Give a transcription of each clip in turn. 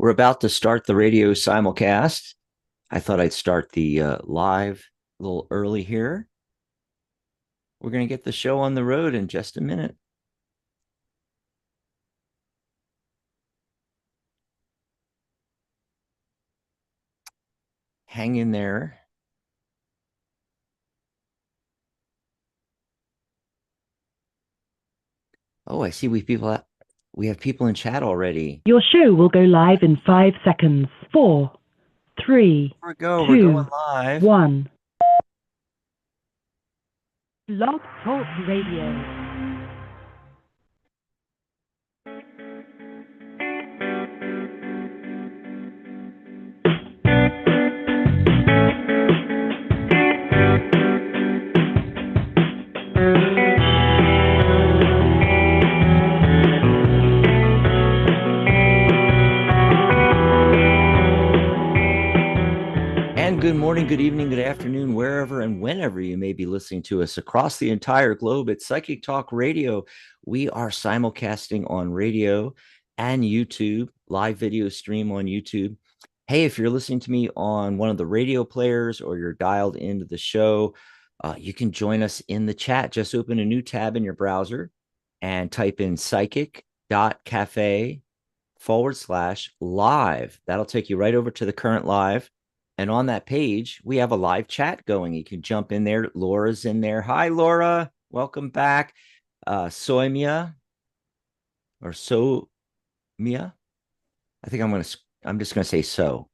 We're about to start the radio simulcast. I thought I'd start the live a little early here. We're going to get the show on the road in just a minute. Hang in there. Oh, I see we have people in chat already. Your show will go live in 5 seconds. Four, three, We're going two, live. one. Blog Talk Radio. And good morning, good evening, good afternoon, wherever and whenever you may be listening to us across the entire globe. It's Psychic Talk Radio. We are simulcasting on radio and YouTube, live video stream on YouTube. Hey, if you're listening to me on one of the radio players or you're dialed into the show, you can join us in the chat. Just open a new tab in your browser and type in psychic.cafe/live. That'll take you right over to the current live. And on that page, we have a live chat going. You can jump in there. Laura's in there. Hi, Laura. Welcome back. Soymia or So Mia. I'm just gonna say so.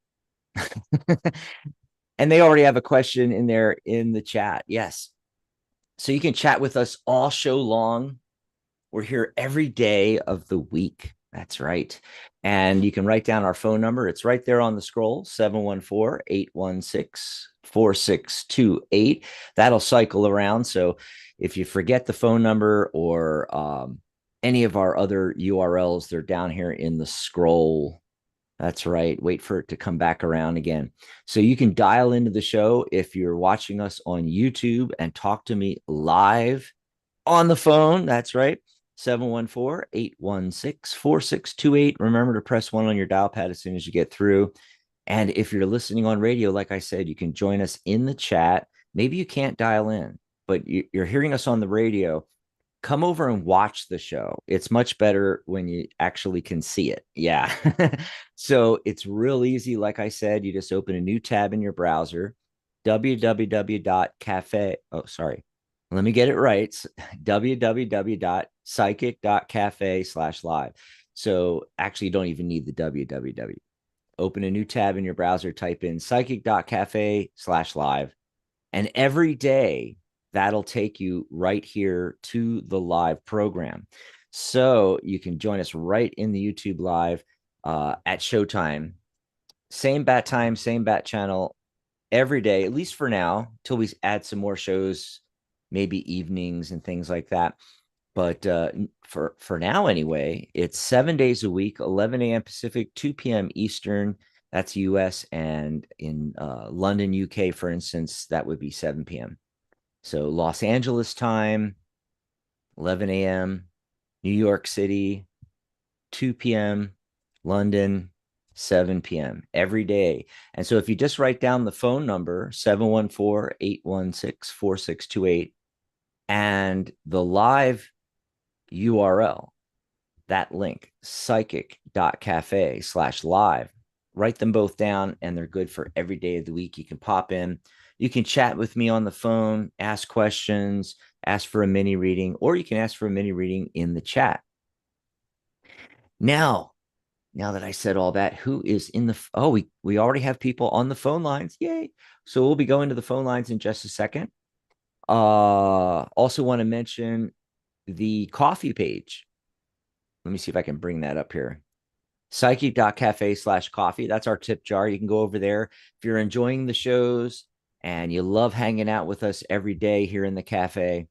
And they already have a question in there in the chat. Yes. So you can chat with us all show long. We're here every day of the week. That's right. And you can write down our phone number. It's right there on the scroll, 714-816-4628. That'll cycle around. So if you forget the phone number or any of our other URLs, they're down here in the scroll. That's right. Wait for it to come back around again. So you can dial into the show if you're watching us on YouTube and talk to me live on the phone. That's right. 714-816-4628. Remember to press 1 on your dial pad as soon as you get through. And if you're listening on radio, like I said, you can join us in the chat. Maybe you can't dial in, but you're hearing us on the radio. Come over and watch the show. It's much better when you actually can see it. Yeah. So it's real easy. Like I said, you just open a new tab in your browser, www.cafe. Oh, sorry. Let me get it right. www.psychic.cafe/live. So actually, you don't even need the www. Open a new tab in your browser, type in psychic.cafe/live. And every day, that'll take you right here to the live program. So you can join us right in the YouTube live at showtime. Same bat time, same bat channel every day, at least for now, till we add some more shows, maybe evenings and things like that. But for now, anyway, it's 7 days a week, 11 a.m. Pacific, 2 p.m. Eastern. That's US. And in London, UK, for instance, that would be 7 p.m. So Los Angeles time, 11 a.m., New York City, 2 p.m., London, 7 p.m. every day. And so if you just write down the phone number, 714-816-4628, and the live URL, that link, psychic.cafe/live, write them both down, and they're good for every day of the week. You can pop in. You can chat with me on the phone, ask questions, ask for a mini reading, or you can ask for a mini reading in the chat. Now that I said all that, who is in the? Oh, we already have people on the phone lines. Yay! So we'll be going to the phone lines in just a second. Also want to mention the coffee page. Let me see if I can bring that up here. Psychic.cafe/coffee. That's our tip jar. You can go over there if you're enjoying the shows and you love hanging out with us every day here in the cafe.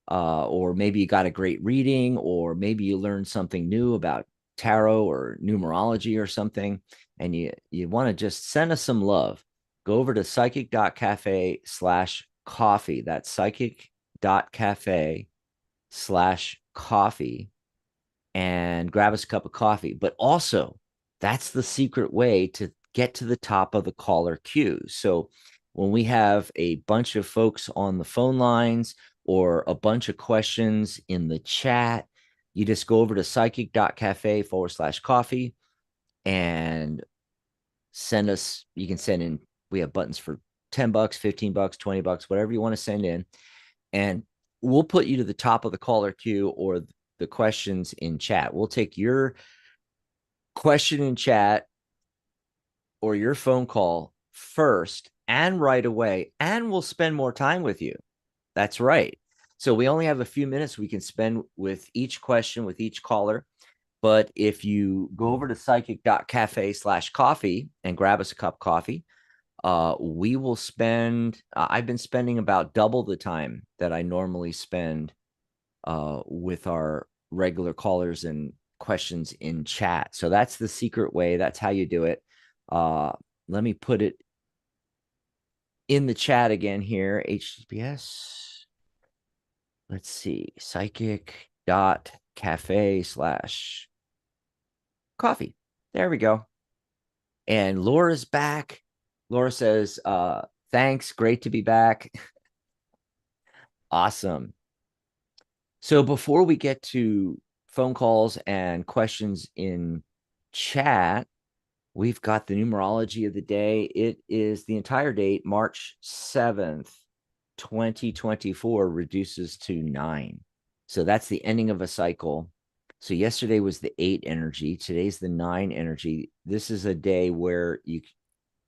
Or maybe you got a great reading, or maybe you learned something new about tarot or numerology or something, and you want to just send us some love. Go over to psychic.cafe/coffee. That's psychic.cafe/coffee, and grab us a cup of coffee. But also, That's the secret way to get to the top of the caller queue. So when we have a bunch of folks on the phone lines or a bunch of questions in the chat, you just go over to psychic.cafe/coffee and send us. You can send in, we have buttons for $10, $15, $20, whatever you want to send in. And we'll put you to the top of the caller queue or the questions in chat. We'll take your question in chat or your phone call first and right away, and we'll spend more time with you. That's right. So we only have a few minutes we can spend with each question, with each caller. But if you go over to psychic.cafe/coffee and grab us a cup of coffee, we will spend, I've been spending about double the time that I normally spend with our regular callers and questions in chat. So that's the secret way. That's how you do it. Uh, Let me put it in the chat again here. HTTPS. Let's see. Psychic.cafe/coffee. There we go. And Laura's back. Laura says, thanks. Great to be back. Awesome. So before we get to phone calls and questions in chat, we've got the numerology of the day. It is the entire date, March 7th, 2024, reduces to 9. So that's the ending of a cycle. So yesterday was the 8 energy. Today's the 9 energy. This is a day where you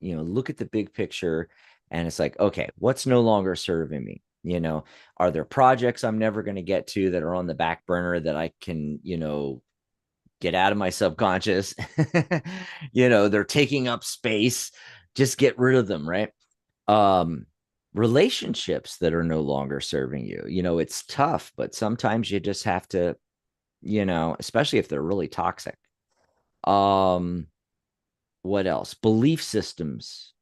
look at the big picture and it's like, okay, what's no longer serving me? Are there projects I'm never going to get to that are on the back burner that I can, get out of my subconscious? They're taking up space. Just get rid of them, right? Um, Relationships that are no longer serving you. It's tough, but sometimes you just have to, especially if they're really toxic. Um, what else? Belief systems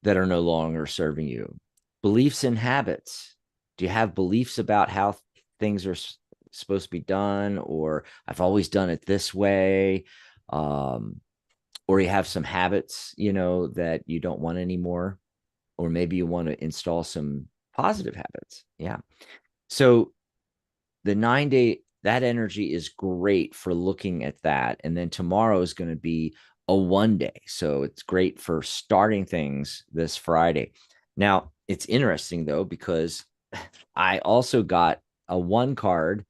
that are no longer serving you. Beliefs and habits. Do you have beliefs about how things are supposed to be done, or I've always done it this way? Um, or you have some habits, that you don't want anymore, or maybe you want to install some positive habits. Yeah. So the 9 day, that energy is great for looking at that. And then tomorrow is going to be a 1 day. So it's great for starting things this Friday. Now, it's interesting though, because I also got a 1 card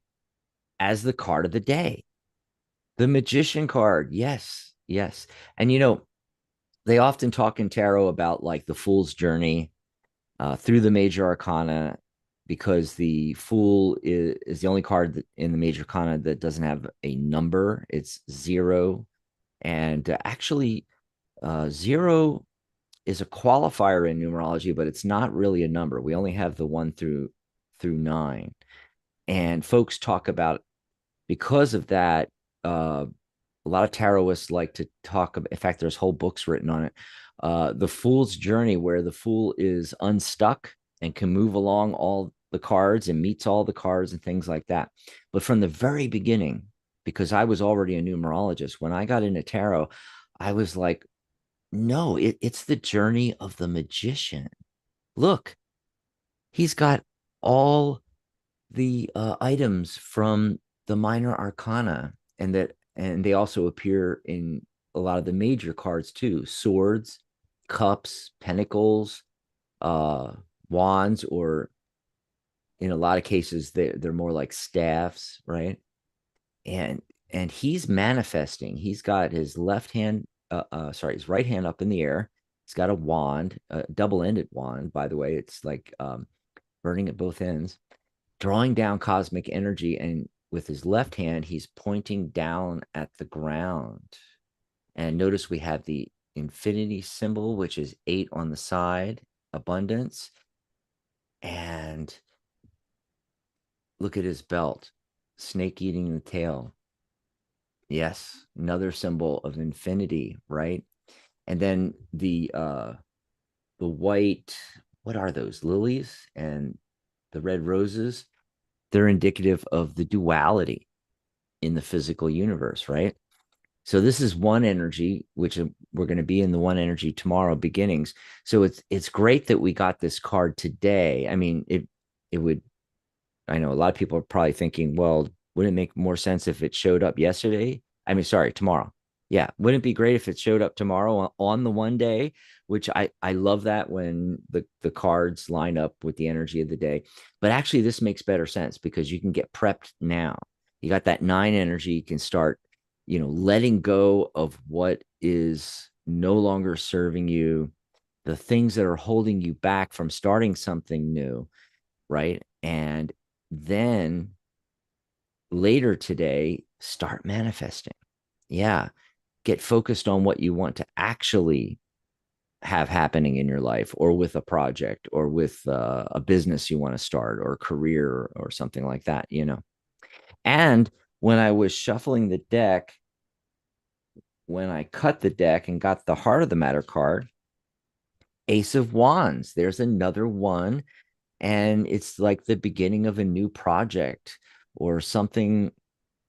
as the card of the day, the magician card. Yes. Yes. And they often talk in tarot about like the fool's journey through the major arcana, because the fool is the only card in the major arcana that doesn't have a number. It's 0. And actually, 0 is a qualifier in numerology, but it's not really a number. We only have the 1 through 9. And folks talk about, because of that, a lot of tarotists like to talk about, in fact, there's whole books written on it, the fool's journey, where the fool is unstuck and can move along all the cards and meets all the cards and things like that. But from the very beginning, because I was already a numerologist, when I got into tarot, I was like, no, it's the journey of the magician. Look, he's got all the items from the minor arcana, and they also appear in a lot of the major cards too: swords, cups, pentacles, uh wands, or in a lot of cases they're more like staffs, right? And he's manifesting. He's got his left hand, his right hand up in the air. He's got a wand, a double-ended wand, by the way. It's like burning at both ends, drawing down cosmic energy. And with his left hand, he's pointing down at the ground. And notice we have the infinity symbol, which is 8 on the side, abundance. And look at his belt, snake eating the tail. Yes, another symbol of infinity, right? And then the white, what are those? Lilies and the red roses. They're indicative of the duality in the physical universe, right? So this is one energy, which we're going to be in the one energy tomorrow beginnings. So it's great that we got this card today. I mean, it would, I know a lot of people are probably thinking, well, wouldn't it make more sense if it showed up yesterday? I mean, sorry, tomorrow. Yeah, wouldn't it be great if it showed up tomorrow on the one day? Which I love that when the cards line up with the energy of the day. But actually, this makes better sense because you can get prepped now. You got that nine energy. You can start, letting go of what is no longer serving you, the things that are holding you back from starting something new, right? And then later today, start manifesting. Yeah. Get focused on what you want to actually have happening in your life, or with a project, or with a business you want to start, or a career, or something like that. And when I was shuffling the deck, when I cut the deck and got the heart of the matter card, Ace of Wands, there's another one. And it's like the beginning of a new project, or something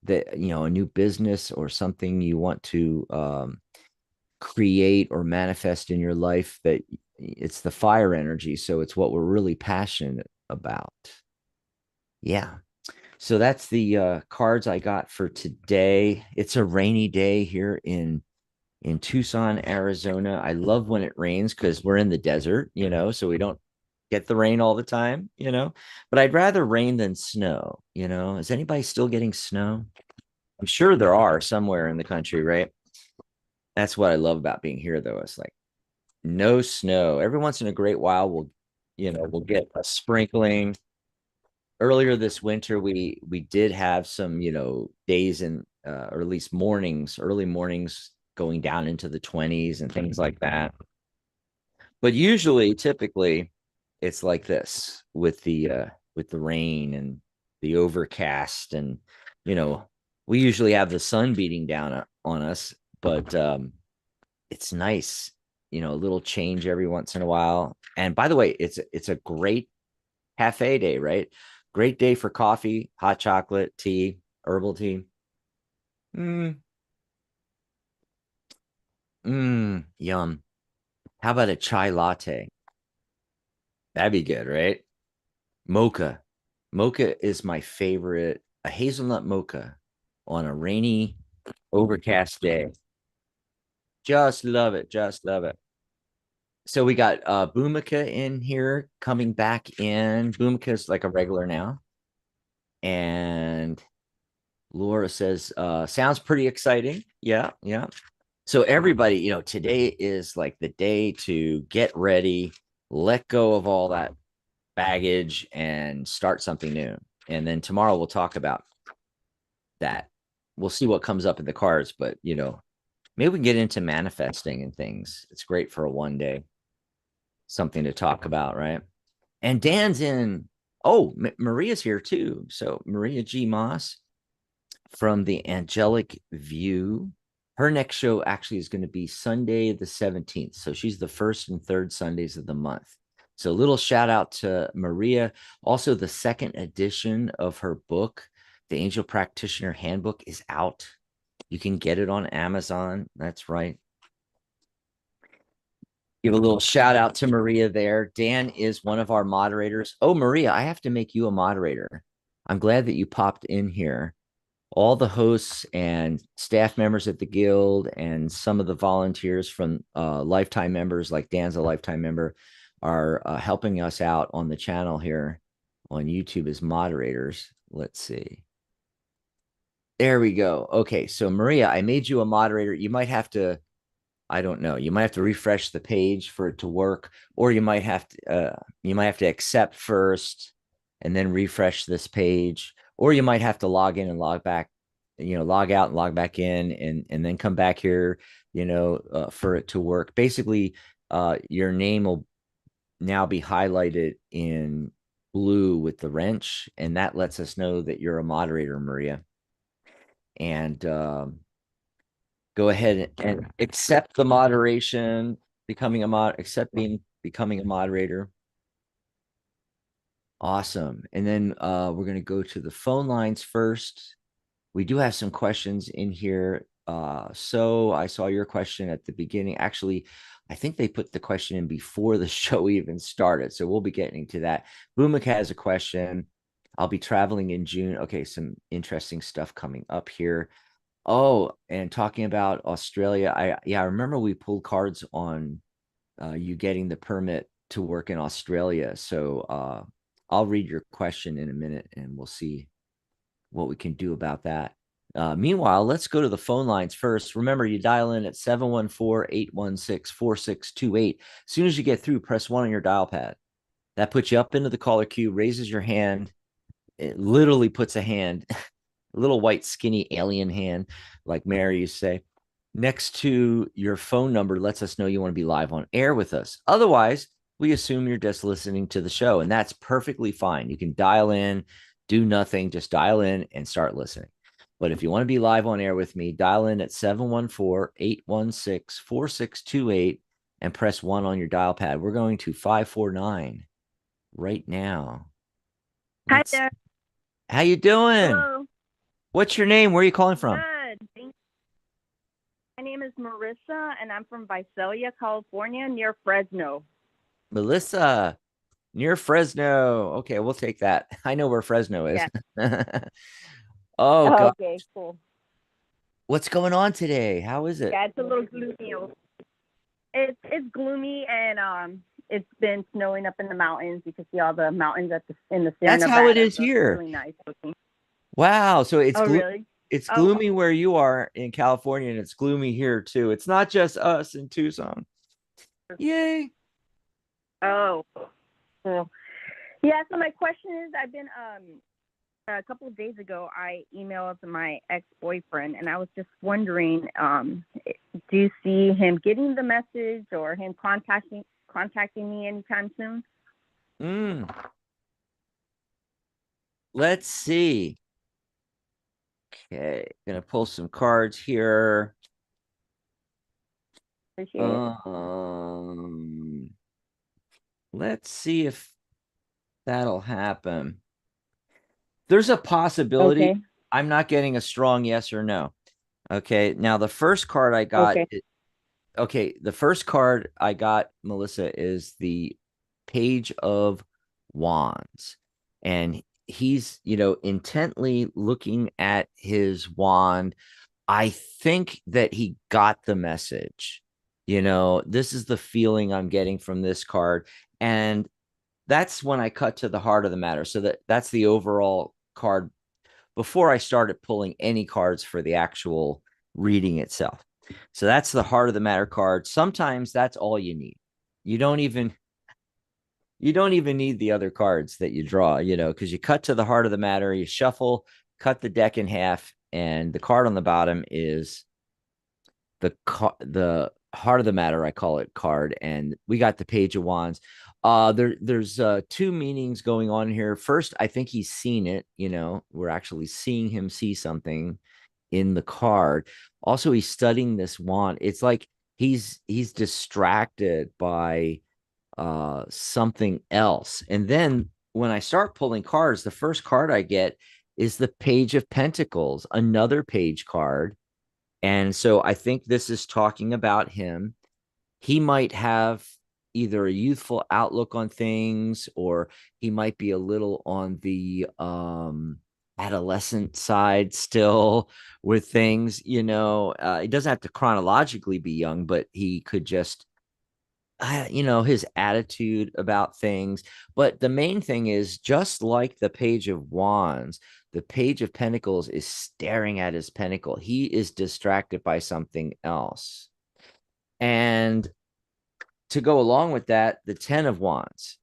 that, a new business, or something you want to create or manifest in your life. That it's the fire energy. So it's what we're really passionate about. Yeah. So that's the cards I got for today. It's a rainy day here in Tucson, Arizona. I love when it rains because we're in the desert, so we don't get the rain all the time. But I'd rather rain than snow. Is anybody still getting snow? I'm sure there are somewhere in the country, right? That's what I love about being here, though. It's like no snow. Every once in a great while, we'll get a sprinkling. Earlier this winter, we did have some, days in, or at least mornings, early mornings, going down into the 20s and things like that. But usually, typically, it's like this with the rain and the overcast, and you know we usually have the sun beating down on us, but it's nice, a little change every once in a while. And by the way, it's a great cafe day, right? Great day for coffee, hot chocolate, tea, herbal tea. Mm, yum. How about a chai latte? That'd be good, right? Mocha. Mocha is my favorite. A hazelnut mocha on a rainy, overcast day. Just love it. Just love it. So we got Boomika in here, coming back in. Boomika is like a regular now. And Laura says, sounds pretty exciting. Yeah, yeah. So everybody, today is like the day to get ready, let go of all that baggage, and start something new. And then tomorrow we'll talk about that. We'll see what comes up in the cards, but maybe we can get into manifesting and things. It's great for a one day, something to talk about, right? And Dan's in. Oh, Maria's here too. So Maria G. Moss from the Angelic View. Her next show actually is going to be Sunday the 17th. So she's the first and third Sundays of the month. So a little shout out to Maria. Also, the second edition of her book, The Angel Practitioner Handbook, is out. You can get it on Amazon. That's right. Give a little shout out to Maria there. Dan is one of our moderators. Oh, Maria, I have to make you a moderator. I'm glad that you popped in here. All the hosts and staff members at the guild, and some of the volunteers from lifetime members, like Dan's a lifetime member, are helping us out on the channel here on YouTube as moderators. Let's see. There we go. Okay, so Maria, I made you a moderator. You might have to, I don't know, you might have to refresh the page for it to work, or you might have to accept first and then refresh this page, or you might have to log in and log back, log out and log back in, and then come back here, for it to work. Basically, your name will now be highlighted in blue with the wrench, and that lets us know that you're a moderator, Maria. And go ahead and accept the moderation, becoming a moderator. Awesome. And then we're going to go to the phone lines first. We do have some questions in here. So I saw your question at the beginning. Actually, I think they put the question in before the show even started. So we'll be getting to that. Boomick has a question. I'll be traveling in June. Okay, some interesting stuff coming up here. Oh, and talking about Australia, I remember we pulled cards on you getting the permit to work in Australia. So I'll read your question in a minute and we'll see what we can do about that. Meanwhile, let's go to the phone lines first. Remember, you dial in at 714-816-4628. As soon as you get through, press 1 on your dial pad. That puts you up into the caller queue, raises your hand. It literally puts a hand, a little white, skinny alien hand, like Mary used to say, next to your phone number, lets us know you want to be live on air with us. Otherwise, we assume you're just listening to the show, and that's perfectly fine. You can dial in, do nothing, just dial in and start listening. But if you want to be live on air with me, dial in at 714-816-4628 and press 1 on your dial pad. We're going to 549 right now. Hi Let's there. How you doing? Hello. What's your name? Where are you calling from? Good. My name is Marissa, and I'm from Visalia, California, near Fresno. Melissa, near Fresno. Okay, we'll take that. I know where Fresno is. Yeah. Oh Oh, God. okay, cool. What's going on today? How is it? Yeah, it's a little gloomy. It's gloomy, and it's been snowing up in the mountains. You can see all the mountains in the Sierra That's how it Nevada, is so it's here. really nice looking. Wow. So Oh, really? it's Oh, gloomy where you are in California, and it's gloomy here too. It's not just us in Tucson. Yay. oh, cool. Yeah. So my question is, I've been a couple of days ago, I emailed my ex-boyfriend, and I was just wondering, do you see him getting the message or him contacting me anytime soon? Mm. Let's see. Okay, gonna pull some cards here. Appreciate it. Um, let's see if that'll happen. There's a possibility. Okay. I'm not getting a strong yes or no. Okay. Now the first card I got, Okay. okay, the first card I got, Melissa, is the Page of Wands. And he's, intently looking at his wand. I think that he got the message. This is the feeling I'm getting from this card. And that's when I cut to the heart of the matter. So that's the overall card before I started pulling any cards for the actual reading itself. So that's the heart of the matter card. Sometimes that's all you need. You don't even need the other cards that you draw, because you cut to the heart of the matter, you shuffle, cut the deck in half, and the card on the bottom is the heart of the matter, I call it, card, and we got the Page of Wands. There's two meanings going on here. First, I think he's seen it. We're actually seeing him see something in the card. Also, he's studying this wand. It's like he's distracted by something else. And then when I start pulling cards, the first card I get is the Page of Pentacles, another page card. And so I think this is talking about him. He might have either a youthful outlook on things, or he might be a little on the adolescent side still with things. It doesn't have to chronologically be young, but he could just his attitude about things. But the main thing is, just like the Page of Wands, the Page of Pentacles is staring at his pentacle. He is distracted by something else. And to go along with that, the 10 of Wands,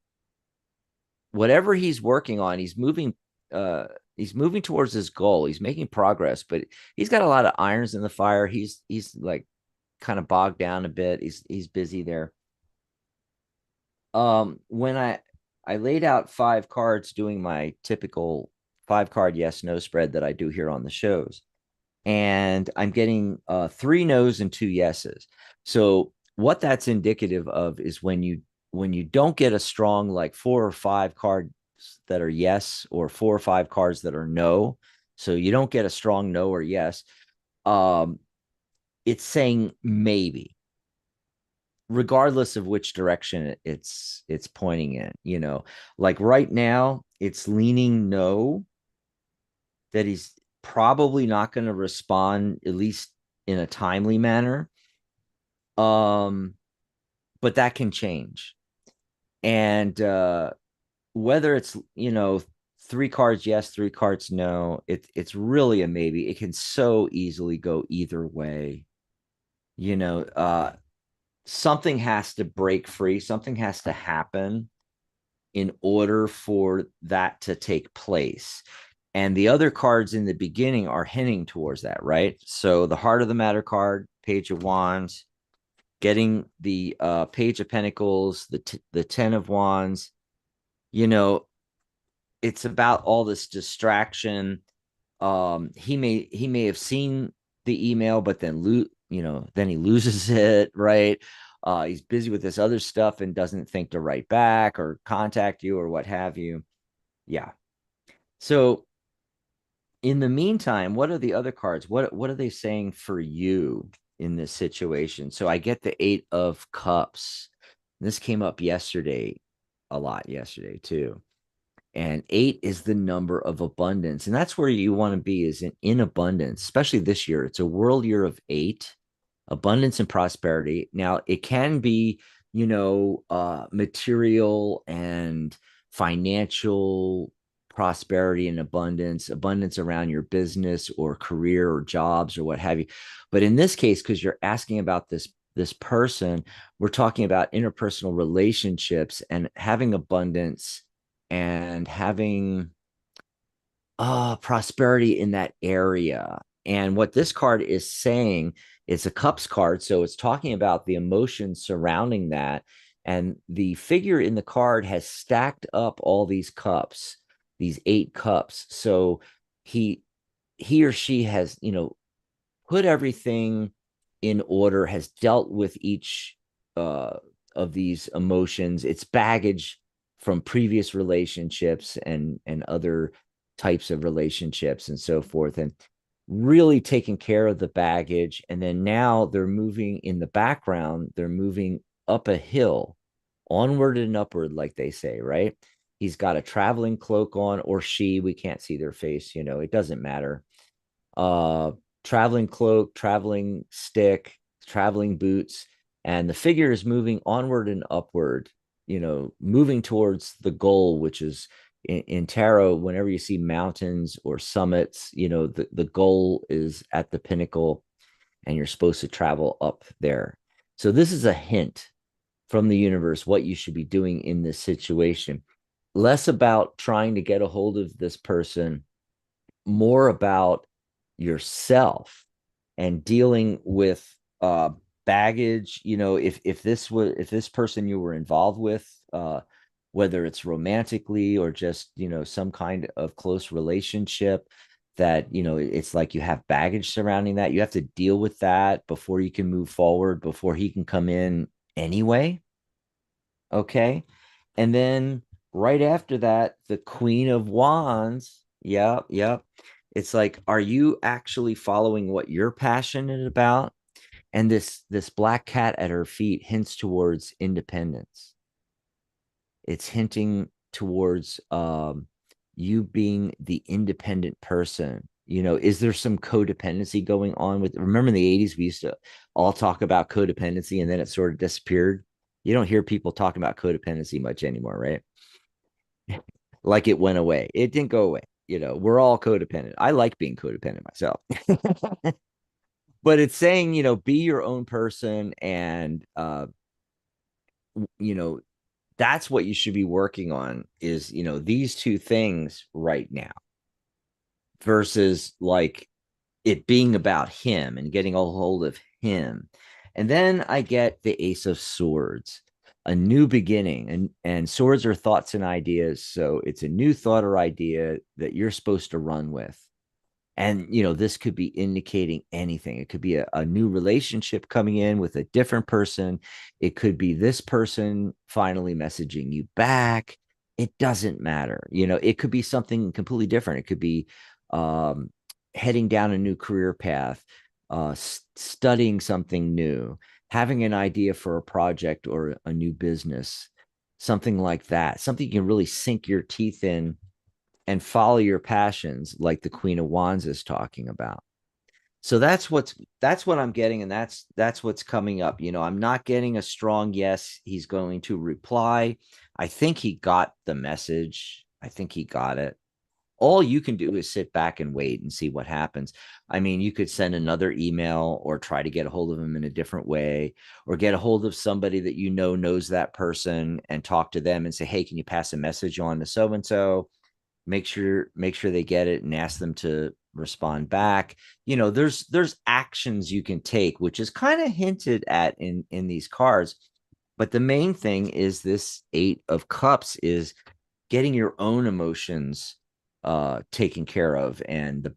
whatever he's working on, he's moving towards his goal. He's making progress, but he's got a lot of irons in the fire. He's like kind of bogged down a bit. He's busy there. When I laid out 5 cards doing my typical 5 card yes no spread that I do here on the shows, and I'm getting 3 no's and 2 yeses. So what that's indicative of is when you don't get a strong, like 4 or 5 cards that are yes, or 4 or 5 cards that are no, so you don't get a strong no or yes. um it's saying maybe, regardless of which direction it's pointing in, like right now it's leaning no, that he's probably not going to respond, at least in a timely manner. um but that can change. And whether it's, three cards yes, three cards no, it's really a maybe. It can so easily go either way. you know uh Something has to break free, something has to happen in order for that to take place. And the other cards in the beginning are hinting towards that, right? So the Heart of the Matter card, Page of Wands, getting the Page of Pentacles, the Ten of Wands. You know, it's about all this distraction. He may have seen the email, but then he loses it, right? He's busy with this other stuff and doesn't think to write back or contact you or what have you. Yeah. So in the meantime, what are the other cards? What are they saying for you in this situation? So I get the Eight of Cups. This came up yesterday, a lot yesterday too. And eight is the number of abundance. And that's where you want to be, is in abundance, especially this year. It's a world year of eight, abundance and prosperity. Now, it can be, material and financial prosperity and abundance around your business or career or jobs or what have you. But in this case, because you're asking about this person, we're talking about interpersonal relationships and having abundance and having prosperity in that area. And what this card is saying, it's a cups card, so it's talking about the emotions surrounding that. And the figure in the card has stacked up all these cups, these eight cups. So he he or she has, put everything in order, has dealt with each uh, of these emotions. It's baggage from previous relationships and other types of relationships and so forth, and really taking care of the baggage. And then now they're moving in the background. They're moving up a hill, onward and upward, like they say, right? He's got a traveling cloak on, or she, we can't see their face, it doesn't matter. uh Traveling cloak, traveling stick, traveling boots, and the figure is moving onward and upward, moving towards the goal, which is in tarot. Whenever you see mountains or summits, the goal is at the pinnacle, and you're supposed to travel up there. So this is a hint from the universe what you should be doing in this situation. Less about trying to get a hold of this person, more about yourself and dealing with baggage. If this person you were involved with, whether it's romantically or just, some kind of close relationship, that, it's like you have baggage surrounding that. You have to deal with that before you can move forward, before he can come in anyway. Okay. And then right after that, the Queen of Wands. Yep, yep. It's like, are you actually following what you're passionate about? And this black cat at her feet hints towards independence. It's hinting towards you being the independent person. Is there some codependency going on with, remember in the 80s, we used to all talk about codependency and then it sort of disappeared. You don't hear people talking about codependency much anymore, right? Like it went away. It didn't go away. We're all codependent. I like being codependent myself. But it's saying, be your own person, and you know, that's what you should be working on, is, these two things right now, versus like it being about him and getting a hold of him. And then I get the Ace of Swords, a new beginning. And swords are thoughts and ideas. So it's a new thought or idea that you're supposed to run with. And, this could be indicating anything. It could be a new relationship coming in with a different person. It could be this person finally messaging you back. It doesn't matter. It could be something completely different. It could be um, heading down a new career path, studying something new, having an idea for a project or a new business, something like that, something you can really sink your teeth in and follow your passions, like the Queen of Wands is talking about. So that's what I'm getting, and that's what's coming up. I'm not getting a strong yes. He's going to reply. I think he got the message. I think he got it. All you can do is sit back and wait and see what happens. I mean, you could send another email or try to get a hold of him in a different way, or get a hold of somebody that knows that person and talk to them and say, hey, can you pass a message on to so and so? Make sure they get it and ask them to respond back. There's actions you can take, which is kind of hinted at in these cards. But the main thing is this 8 of Cups is getting your own emotions taken care of, and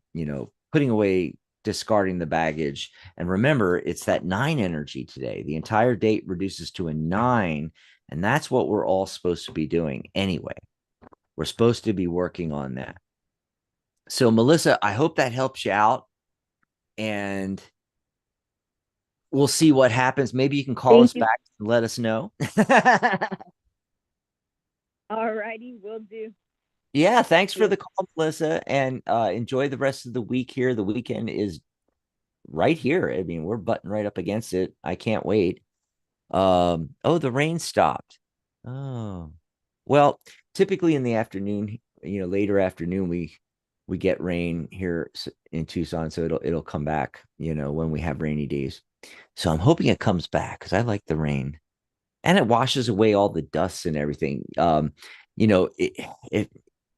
putting away, discarding the baggage. And remember, it's that 9 energy today. The entire date reduces to a 9, and that's what we're all supposed to be doing anyway. We're supposed to be working on that. So, Melissa, I hope that helps you out, and we'll see what happens. Maybe you can call Thank us you. back and let us know. All righty, will do. Yeah, thanks for the call, Melissa, and enjoy the rest of the week here. The weekend is right here. I mean, we're butting right up against it. I can't wait. Oh, the rain stopped. Oh, well, typically in the afternoon, later afternoon, we get rain here in Tucson, so it'll come back, when we have rainy days. So I'm hoping it comes back because I like the rain, and it washes away all the dust and everything. If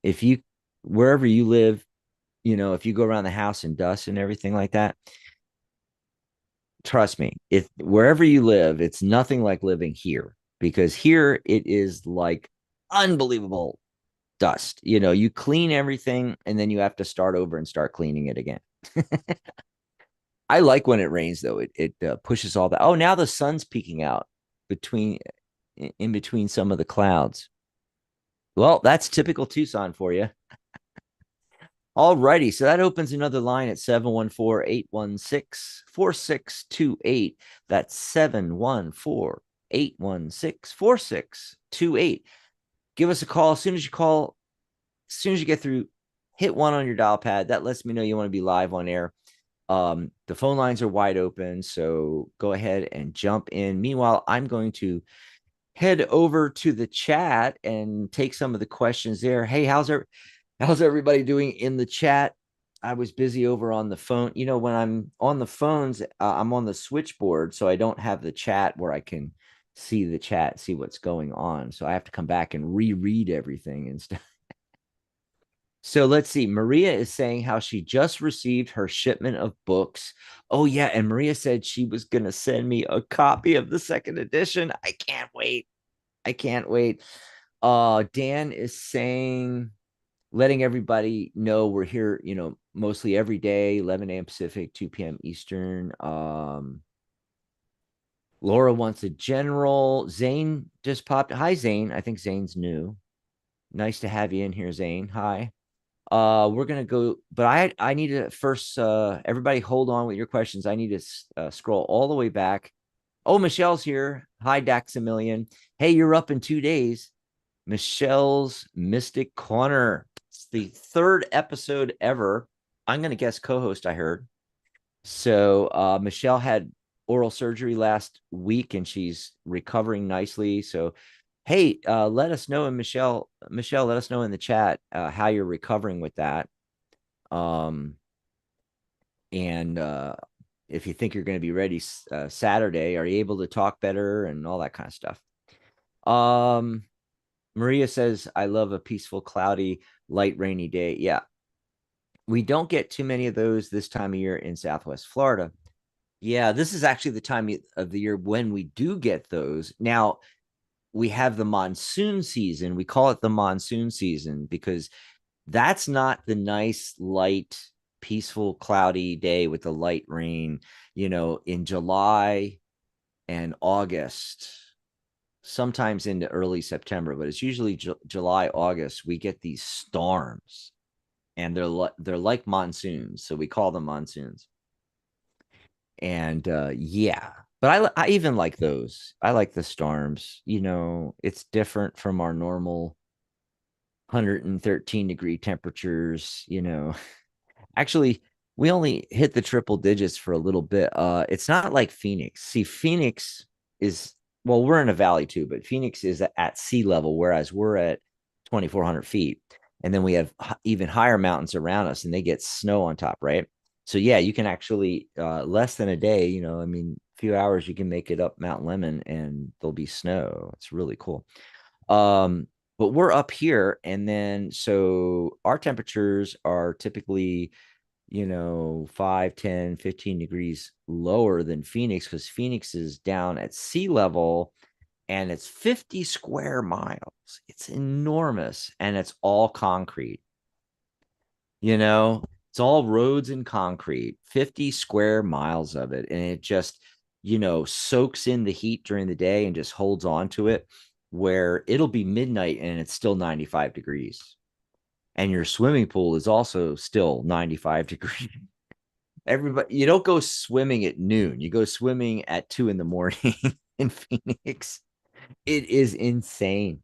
if you wherever you live, if you go around the house and dust and everything like that, trust me, if wherever you live, it's nothing like living here, because here it is like unbelievable dust. You clean everything and then you have to start over and start cleaning it again. I like when it rains though. It pushes all that. Oh, now the sun's peeking out between in between some of the clouds. Well, that's typical Tucson for you. All righty. So that opens another line at 714-816-4628. That's 714-816-4628. Give us a call as soon as you call, as soon as you get through, hit 1 on your dial pad. That lets me know you want to be live on air. The phone lines are wide open, so go ahead and jump in. Meanwhile, I'm going to head over to the chat and take some of the questions there. Hey, how's everybody doing in the chat? I was busy over on the phone. When I'm on the phones, I'm on the switchboard, so I don't have the chat where I can see the chat, see what's going on. So I have to come back and reread everything and stuff. So let's see. Maria is saying how she just received her shipment of books. Oh, yeah. And Maria said she was going to send me a copy of the second edition. I can't wait. I can't wait. Dan is saying, letting everybody know we're here, mostly every day, 11 a.m. Pacific, 2 p.m. Eastern. Laura wants a general. Zane just popped. Hi, Zane. I think Zane's new. Nice to have you in here, Zane. Hi. We're gonna go, but I need to first. Everybody, hold on with your questions. I need to scroll all the way back. Oh, Michelle's here. Hi, Daxamillion. Hey, you're up in 2 days. Michelle's Mystic Corner. It's the 3rd episode ever. I'm gonna guess co-host. I heard. So Michelle had oral surgery last week, and she's recovering nicely. So hey, let us know, and Michelle, let us know in the chat how you're recovering with that. Um, and if you think you're going to be ready Saturday, are you able to talk better and all that kind of stuff? Maria says, I love a peaceful, cloudy, light, rainy day. Yeah. We don't get too many of those this time of year in Southwest Florida. Yeah, this is actually the time of the year when we do get those. Now, we have the monsoon season. We call it the monsoon season because that's not the nice, light, peaceful, cloudy day with the light rain, in July and August, sometimes into early September, but it's usually July, August. We get these storms, and they're like monsoons. So we call them monsoons. And yeah, but I even like those. I like the storms. It's different from our normal 113-degree temperatures. Actually, we only hit the triple digits for a little bit. It's not like Phoenix. See, Phoenix is, well, we're in a valley too, but Phoenix is at sea level, whereas we're at 2,400 feet. And then we have even higher mountains around us, and they get snow on top, right? So yeah, you can actually less than a day, I mean, a few hours, you can make it up Mount Lemon, and there'll be snow. It's really cool. Um, but we're up here, and then so our temperatures are typically 5, 10, 15 degrees lower than Phoenix, because Phoenix is down at sea level, and it's 50 square miles. It's enormous, and it's all concrete. It's all roads and concrete, 50 square miles of it. And it just, soaks in the heat during the day and just holds on to it, where it'll be midnight and it's still 95 degrees. And your swimming pool is also still 95 degrees. Everybody, you don't go swimming at noon. You go swimming at 2 in the morning in Phoenix. It is insane.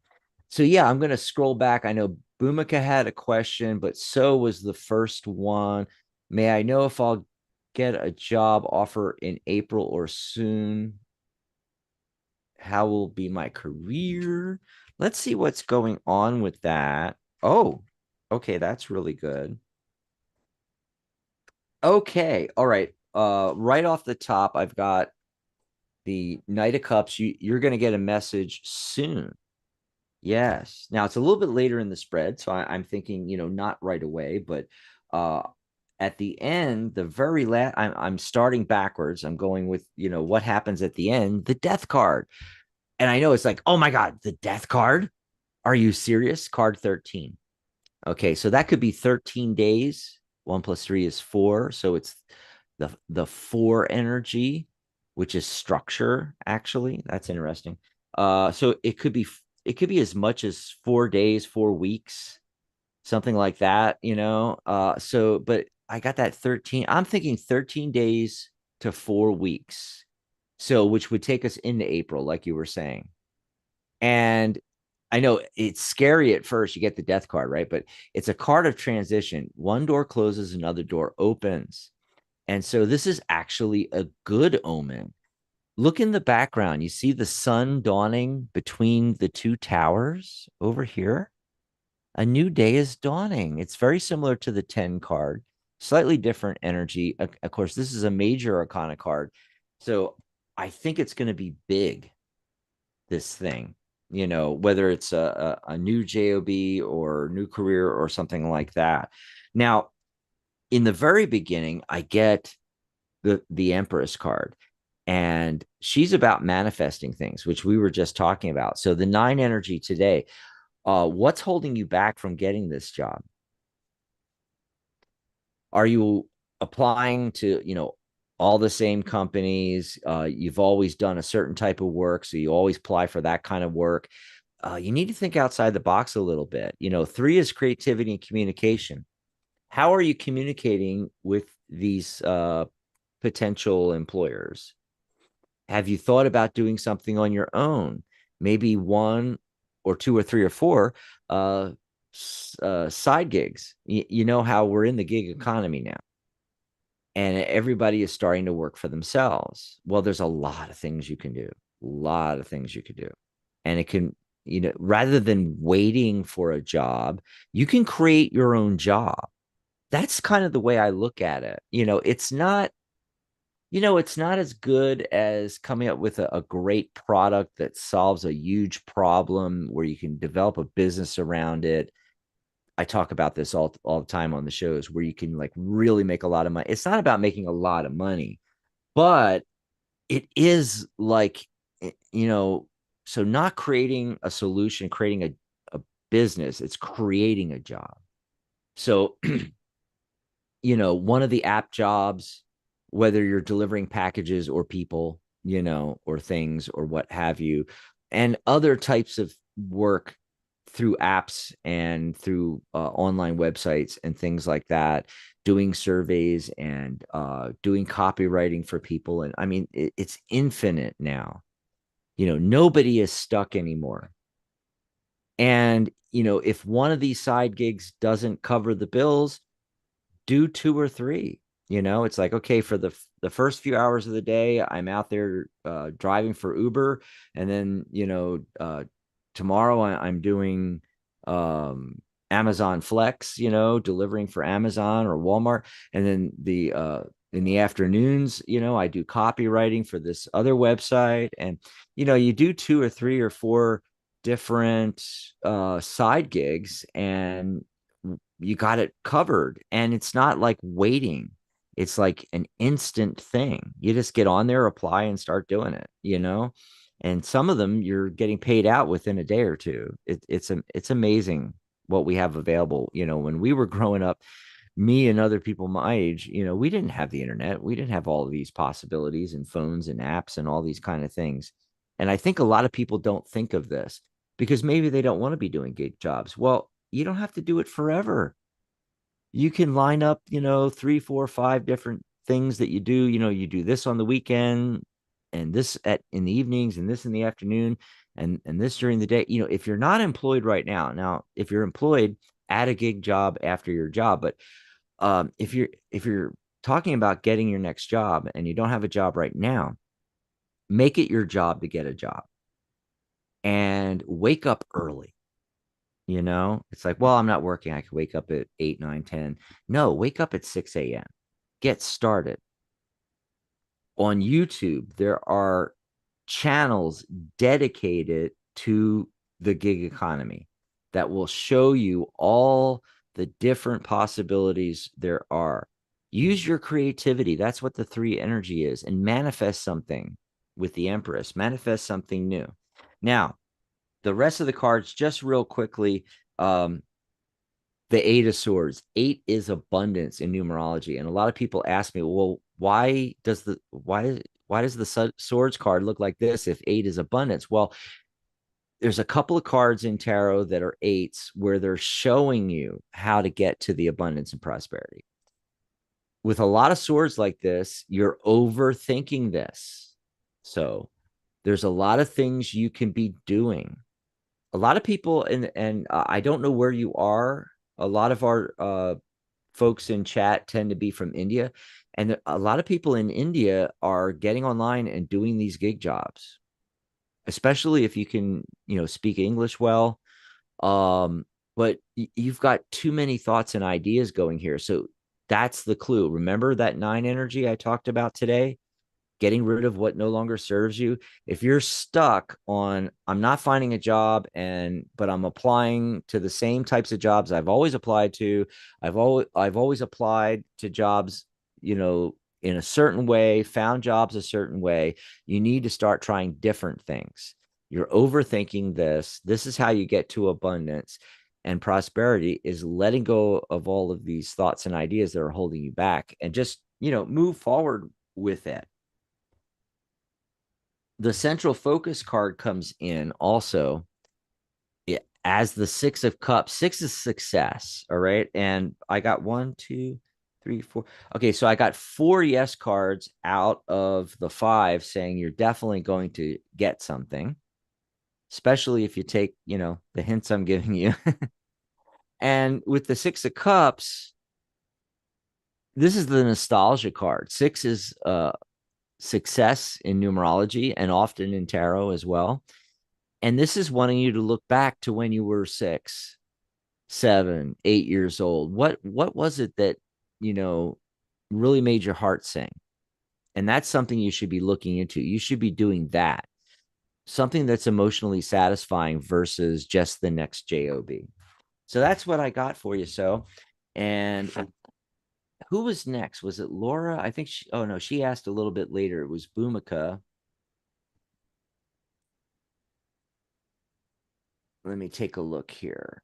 So yeah, I'm gonna scroll back. I know Bhumika had a question, but so was the first one. May I know if I'll get a job offer in April or soon? How will be my career? Let's see what's going on with that. Oh, okay, that's really good. Okay, all right. Right off the top, I've got the Knight of Cups. You're gonna get a message soon. Yes. Now it's a little bit later in the spread, so I'm thinking, not right away, but uh at the end, the very last, I'm starting backwards. I'm going with, what happens at the end, the death card. And I know it's like, oh my God, the death card? Are you serious? Card 13. Okay, so that could be 13 days. 1 plus 3 is 4. So it's the 4 energy, which is structure, actually. That's interesting. So it could be as much as 4 days, 4 weeks, something like that. So but I got that 13. I'm thinking 13 days to 4 weeks. So which would take us into April, like you were saying. And I know it's scary at first. You get the death card, right? But it's a card of transition. One door closes, another door opens. And so this is actually a good omen. Look in the background. You see the sun dawning between the two towers over here? A new day is dawning. It's very similar to the 10 card, slightly different energy. Of course, this is a major arcana card. So I think it's going to be big, this thing, whether it's a new job or new career or something like that. Now, in the very beginning, I get the Empress card, and she's about manifesting things, which we were just talking about. So the 9 energy today, what's holding you back from getting this job? Are you applying to, all the same companies? You've always done a certain type of work, so you always apply for that kind of work. You need to think outside the box a little bit. 3 is creativity and communication. How are you communicating with these potential employers? Have you thought about doing something on your own? Maybe 1 or 2 or 3 or 4 uh, side gigs. You know how we're in the gig economy now, and everybody is starting to work for themselves. Well, there's a lot of things you can do, a lot of things you could do. And it can, rather than waiting for a job, you can create your own job. That's kind of the way I look at it. It's not as good as coming up with a great product that solves a huge problem where you can develop a business around it. I talk about this all the time on the shows, where you can like really make a lot of money. It's not about making a lot of money, but it is like, so not creating a solution, creating a business, it's creating a job. So, one of the app jobs, whether you're delivering packages or people, or things or what have you, and other types of work through apps and through online websites and things like that. doing surveys and doing copywriting for people. And I mean, it's infinite now. Nobody is stuck anymore. And, if one of these side gigs doesn't cover the bills, do two or three. It's like, okay, for the first few hours of the day, I'm out there driving for Uber. And then, tomorrow I'm doing Amazon Flex, delivering for Amazon or Walmart. And then in the afternoons, I do copywriting for this other website. And, you do two or three or four different side gigs, and you got it covered. And it's not like waiting. It's like an instant thing. You just get on there, apply, and start doing it. And some of them you're getting paid out within a day or two. It's amazing what we have available. When we were growing up, me and other people my age, we didn't have the internet. We didn't have all of these possibilities and phones and apps and all these kind of things. And I think a lot of people don't think of this because maybe they don't want to be doing gig jobs. Well, you don't have to do it forever. You can line up, three, four, five different things that you do. You do this on the weekend, and this in the evenings, and this in the afternoon, and this during the day. If you're not employed right now, if you're employed, add a gig job after your job. But if you're talking about getting your next job and you don't have a job right now, make it your job to get a job and wake up early. It's like, well, I'm not working. I can wake up at 8, 9, 10. No, wake up at 6 a.m. Get started. On YouTube, there are channels dedicated to the gig economy that will show you all the different possibilities there are. Use your creativity. That's what the three energy is, and manifest something with the Empress. Manifest something new. Now, the rest of the cards, just real quickly. The Eight of Swords. Eight is abundance in numerology, and a lot of people ask me, well, why does the swords card look like this if eight is abundance? Well, there's a couple of cards in tarot that are eights where they're showing you how to get to the abundance and prosperity. With a lot of swords like this, you're overthinking this. So there's a lot of things you can be doing. A lot of people, and I don't know where you are. A lot of our folks in chat tend to be from India, and a lot of people in India are getting online and doing these gig jobs, especially if you can, speak English well. But you've got too many thoughts and ideas going here. So that's the clue. Remember that nine energy I talked about today? Getting rid of what no longer serves you. If you're stuck on, I'm not finding a job, but I'm applying to the same types of jobs I've always applied to. I've always applied to jobs, in a certain way, found jobs a certain way. You need to start trying different things. You're overthinking this. This is how you get to abundance and prosperity, is letting go of all of these thoughts and ideas that are holding you back, and just, move forward with it. The central focus card comes in also as the Six of Cups. Six is success. All right. And I got 1, 2, 3, 4. Okay. So I got 4 yes cards out of the 5 saying you're definitely going to get something, especially if you take, the hints I'm giving you. And with the Six of Cups, this is the nostalgia card. Six is success in numerology and often in tarot as well. And this is wanting you to look back to when you were 6, 7, 8 years old. What was it that, really made your heart sing? And that's something you should be looking into. You should be doing that. Something that's emotionally satisfying versus just the next job. So that's what I got for you. So, and who was next? Was it Laura? I think oh no, she asked a little bit later. It was Bhumika. Let me take a look here.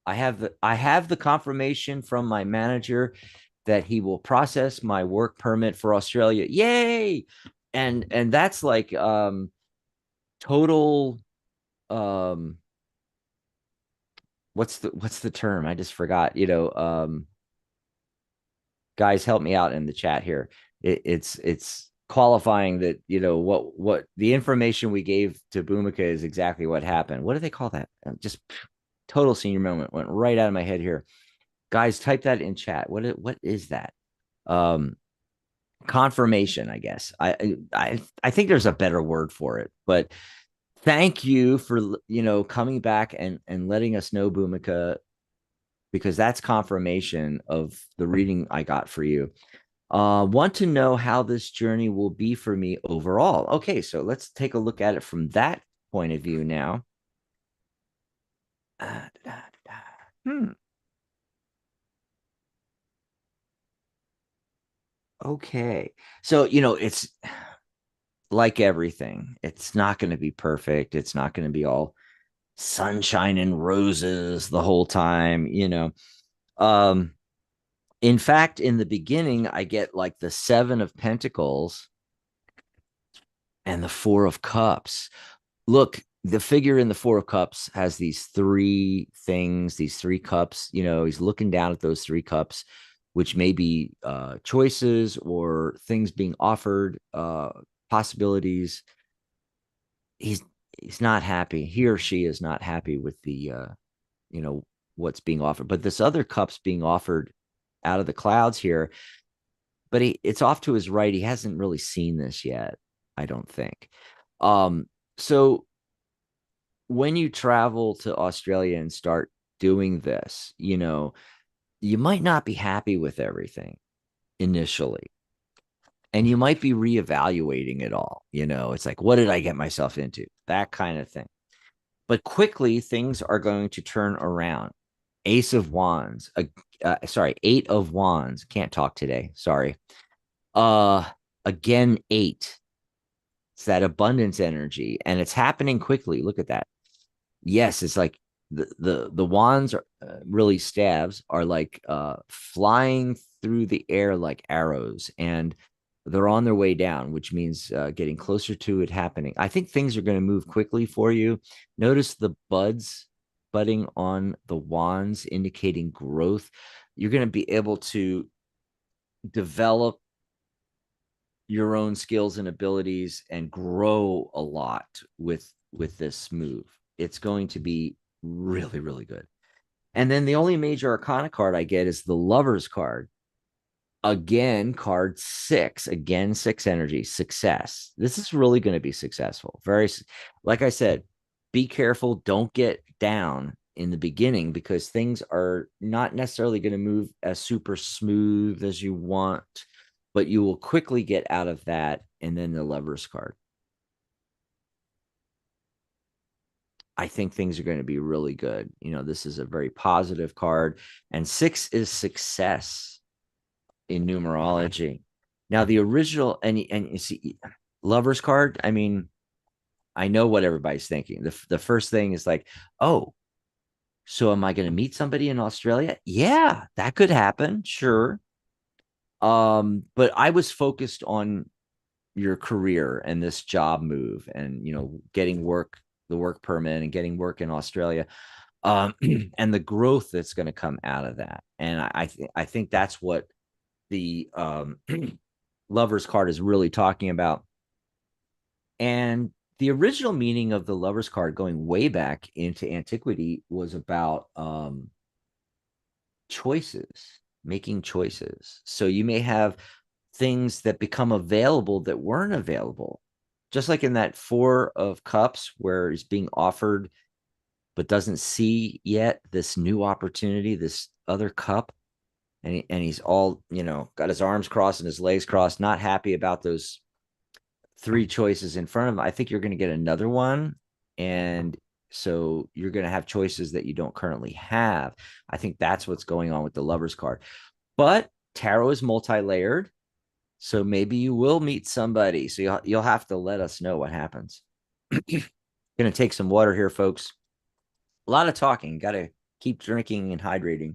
I have the confirmation from my manager that he will process my work permit for Australia. Yay! And that's like total what's the term? I just forgot. Guys, help me out in the chat here. It's qualifying that, what the information we gave to Bhumika is exactly what happened. What do they call that? Just total senior moment went right out of my head here. Guys, type that in chat. What is that? Um, Confirmation, I guess. I think there's a better word for it, but thank you for coming back and letting us know, Bhumika, because that's confirmation of the reading I got for you. Want to know how this journey will be for me overall. Okay, so let's take a look at it from that point of view now. Hmm. Okay. So, it's like everything. It's not going to be perfect. It's not going to be all sunshine and roses the whole time. Um, in fact, in the beginning, I get like the Seven of Pentacles and the Four of Cups. Look, the figure in the Four of Cups has these three things, these three cups. He's looking down at those three cups, which may be choices or things being offered, possibilities. He's he's not happy. He or she is not happy with the you know what's being offered. But this other cup's being offered out of the clouds here, but it's off to his right. He hasn't really seen this yet, I don't think. So when you travel to Australia and start doing this, you might not be happy with everything initially. And you might be reevaluating it all. It's like, what did I get myself into? That kind of thing. But quickly, things are going to turn around. Ace of Wands, sorry, Eight of Wands. Can't talk today. Sorry. Uh, Again, eight. It's that abundance energy, and it's happening quickly. Look at that. Yes, it's like the wands are really staves are like flying through the air like arrows, and they're on their way down, which means getting closer to it happening. I think things are going to move quickly for you. Notice the buds budding on the wands, indicating growth. You're going to be able to develop your own skills and abilities and grow a lot with this move. It's going to be really, really good. And then the only major arcana card I get is the Lover's card. Again, card six. Again, six energy, success. This is really going to be successful. Very, like I said, be careful. Don't get down in the beginning because things are not necessarily going to move as super smooth as you want, but you will quickly get out of that. And then the Lover's card. I think things are going to be really good. This is a very positive card. And six is success in numerology. Now, the original, and you see, Lover's card, I mean, I know what everybody's thinking. The first thing is like, oh, so am I going to meet somebody in Australia? Yeah, that could happen. Sure. But I was focused on your career and this job move and, getting work, the work permit and getting work in Australia. And the growth that's going to come out of that. And I think that's what the Lover's card is really talking about. And the original meaning of the Lover's card, going way back into antiquity, was about choices, making choices. So you may have things that become available that weren't available. Just like in that Four of Cups, where he's being offered but doesn't see yet this new opportunity, this other cup. And he's all, got his arms crossed and his legs crossed, not happy about those three choices in front of him. I think you're going to get another one. And so you're going to have choices that you don't currently have. I think that's what's going on with the Lover's card. But tarot is multi-layered. So maybe you will meet somebody. So you'll have to let us know what happens. Going to take some water here, folks. A lot of talking. Got to keep drinking and hydrating.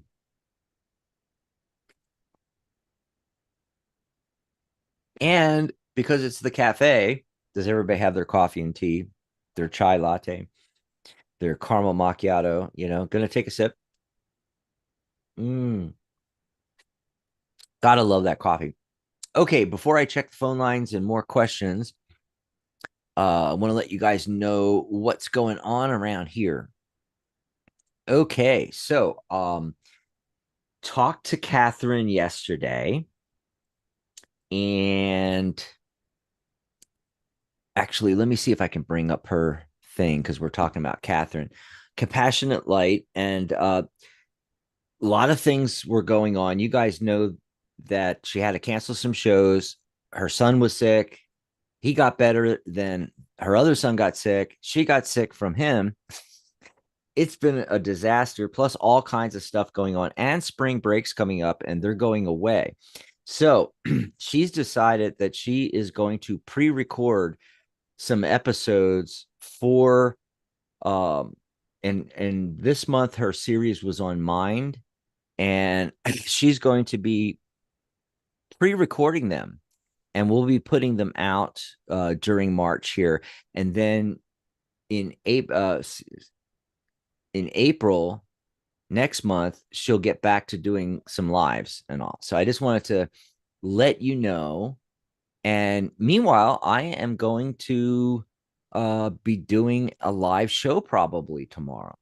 And because it's the cafe, does everybody have their coffee and tea, their chai latte, their caramel macchiato? Going to take a sip. Mm. Gotta love that coffee. Okay, before I check the phone lines and more questions, I want to let you guys know what's going on around here. Okay, so talked to Catherine yesterday, and actually, let me see if I can bring up her thing because we're talking about Catherine. Compassionate Light, and a lot of things were going on. You guys know that she had to cancel some shows. Her son was sick. He got better. Then her other son got sick. She got sick from him. It's been a disaster, plus all kinds of stuff going on, and spring breaks coming up, and they're going away. So she's decided that she is going to pre-record some episodes for um and this month her series was on mind, and she's going to be pre-recording them, and we'll be putting them out during March here, and then in April next month she'll get back to doing some lives and all. So I just wanted to let you know. And meanwhile, I am going to be doing a live show probably tomorrow,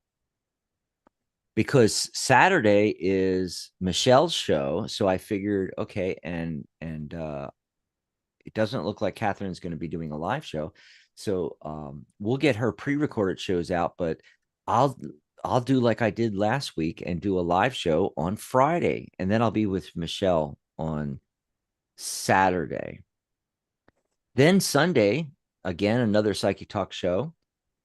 because Saturday is Michelle's show. So I figured, okay, and it doesn't look like Catherine's going to be doing a live show. So we'll get her pre-recorded shows out, but I'll I'll do like I did last week and do a live show on Friday, and then I'll be with Michelle on Saturday. Then Sunday, again, another Psychic Talk show.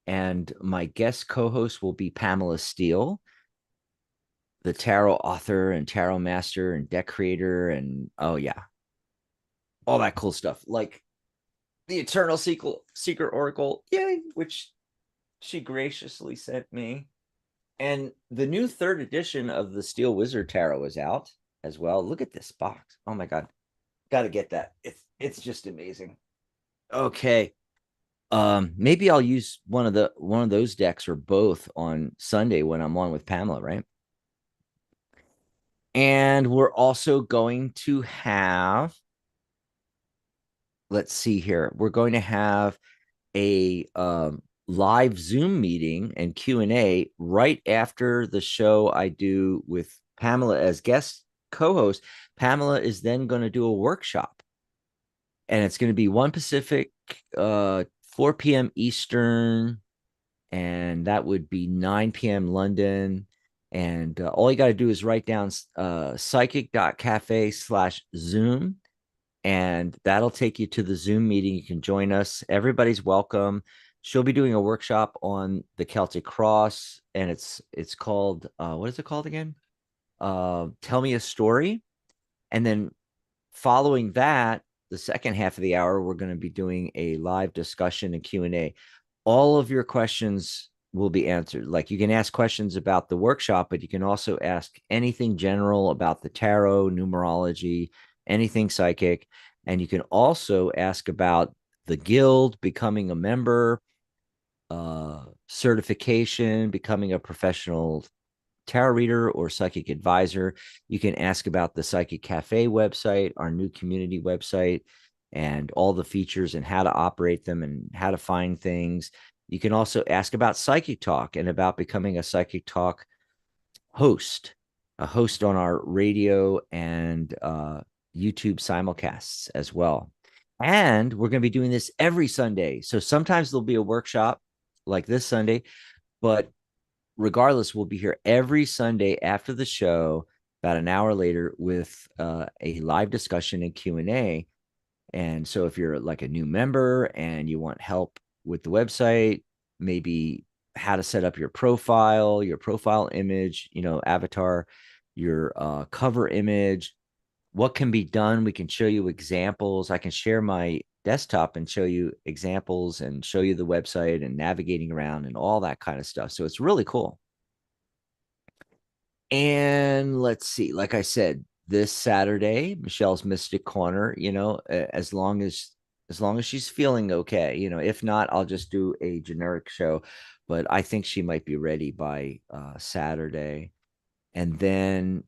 And my guest co host will be Pamela Steele, the tarot author and tarot master and deck creator. And oh, yeah, all that cool stuff. Like the Eternal Secret Oracle, yay, which she graciously sent me. And the new third edition of the Steel Wizard Tarot is out as well. Look at this box. Oh my God. Got to get that. It's just amazing. Okay. Maybe I'll use one of those decks or both on Sunday when I'm on with Pamela, right? And we're also going to have, let's see here, we're going to have a live Zoom meeting and Q&A right after the show I do with Pamela as guest co-host. Pamela is then going to do a workshop, and it's going to be 1 Pacific, 4 p.m. Eastern, and that would be 9 p.m. London. And all you got to do is write down psychic.cafe/Zoom, and that'll take you to the Zoom meeting. You can join us. Everybody's welcome. She'll be doing a workshop on the Celtic Cross, and it's called what is it called again? Tell Me a Story. And then following that, the second half of the hour, we're going to be doing a live discussion and Q&A. All of your questions will be answered. Like, you can ask questions about the workshop, but you can also ask anything general about the tarot, numerology, anything psychic. And you can also ask about the guild, becoming a member, certification, becoming a professional tarot reader or psychic advisor. You can ask about the Psychic Cafe website, our new community website, and all the features and how to operate them and how to find things. You can also ask about Psychic Talk and about becoming a Psychic Talk host, a host on our radio and YouTube simulcasts as well. And we're going to be doing this every Sunday. So sometimes there'll be a workshop like this Sunday, but regardless, we'll be here every Sunday after the show, about an hour later, with a live discussion and Q&A. And so if you're like a new member and you want help with the website, maybe how to set up your profile image, avatar, your cover image, what can be done. We can show you examples. I can share my desktop and show you examples and show you the website and navigating around and all that kind of stuff. So it's really cool. And let's see, like I said, this Saturday, Michelle's Mystic Corner, as long as she's feeling okay, if not, I'll just do a generic show, but I think she might be ready by Saturday. And then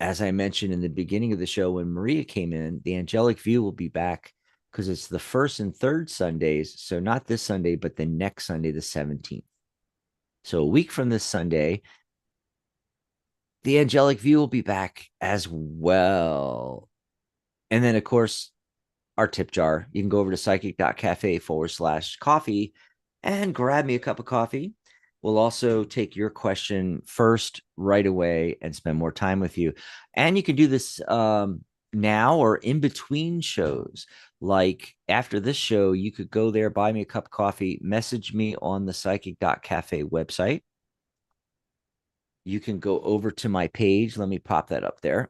as I mentioned in the beginning of the show, when Maria came in, the angelic view will be back because it's the first and third Sundays. So not this Sunday, but the next Sunday, the 17th. So a week from this Sunday, the angelic view will be back as well. And then, of course, our tip jar. You can go over to psychic.cafe/coffee and grab me a cup of coffee. We'll also take your question first right away and spend more time with you. And you can do this now or in between shows. Like after this show, you could go there, buy me a cup of coffee, message me on the psychic.cafe website. You can go over to my page. Let me pop that up there,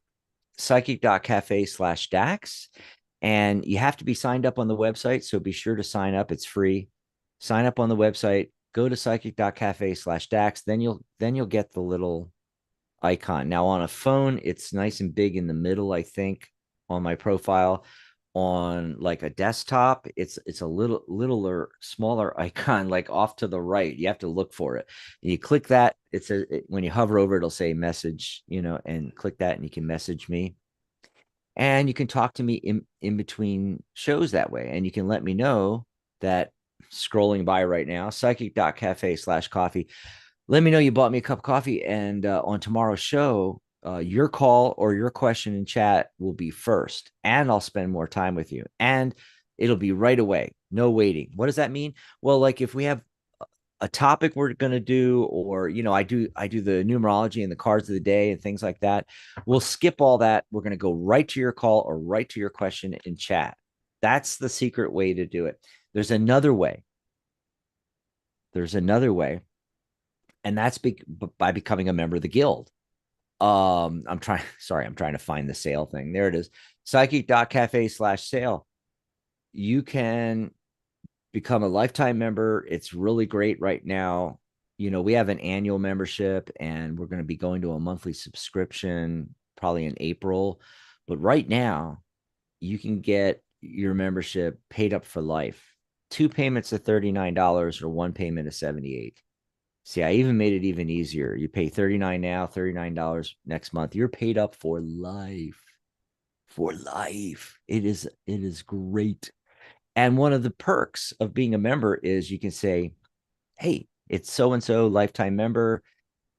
psychic.cafe/Dax. And you have to be signed up on the website. So be sure to sign up. It's free. Sign up on the website, go to psychic.cafe/Dax. Then you'll get the little icon. Now on a phone, it's nice and big in the middle, I think, on my profile. On like a desktop, it's a littler, smaller icon, like off to the right. You have to look for it. And you click that. When you hover over, it'll say message, and click that, and you can message me. And you can talk to me in between shows that way. And you can let me know that scrolling by right now, psychic.cafe/coffee. Let me know you bought me a cup of coffee. And on tomorrow's show, your call or your question in chat will be first. And I'll spend more time with you. And it'll be right away. No waiting. What does that mean? Well, like if we have a topic we're going to do, or I do the numerology and the cards of the day and things like that, we'll skip all that. We're going to go right to your call or right to your question in chat. That's the secret way to do it. There's another way. And that's by becoming a member of the guild. I'm trying to find the sale thing. There it is. Psychic.cafe/sale. You can become a lifetime member. It's really great right now. We have an annual membership, and we're going to be going to a monthly subscription probably in April. But right now, you can get your membership paid up for life. 2 payments of $39 or 1 payment of $78. See, I even made it even easier. You pay $39 now, $39 next month. You're paid up for life. For life. It is great. And one of the perks of being a member is you can say, hey, it's so and so lifetime member.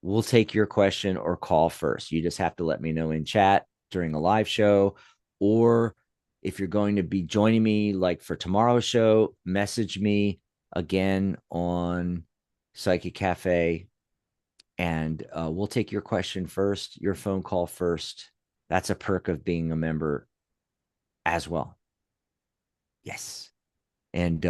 We'll take your question or call first. You just have to let me know in chat during a live show. Or if you're going to be joining me, like for tomorrow's show, message me again on Psychic Cafe, and we'll take your question first, your phone call first. That's a perk of being a member as well. Yes. And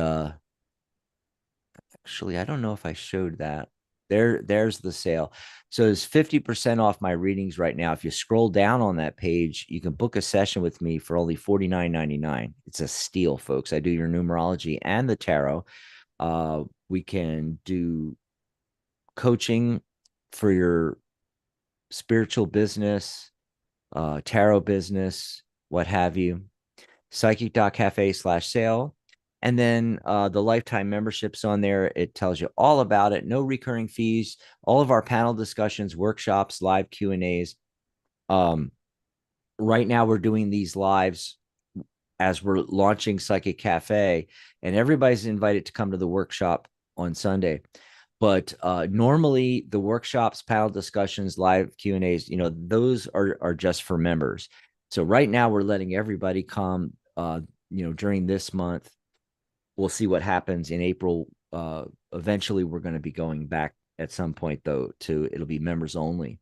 actually, I don't know if I showed that. There's the sale. So there's 50% off my readings right now. If you scroll down on that page, you can book a session with me for only $49.99. It's a steal, folks. I do your numerology and the tarot. We can do coaching for your spiritual business, tarot business, what have you. Psychic.cafe/sale. And then the lifetime memberships on there. It tells you all about it. No recurring fees. All of our panel discussions, workshops, live Q&As. Right now, we're doing these lives as we're launching Psychic Cafe, and everybody's invited to come to the workshop on Sunday. But normally, the workshops, panel discussions, live Q&As, those are just for members. So right now, we're letting everybody come. During this month. We'll see what happens in April. Eventually, we're going to be going back at some point, though, it'll be members only.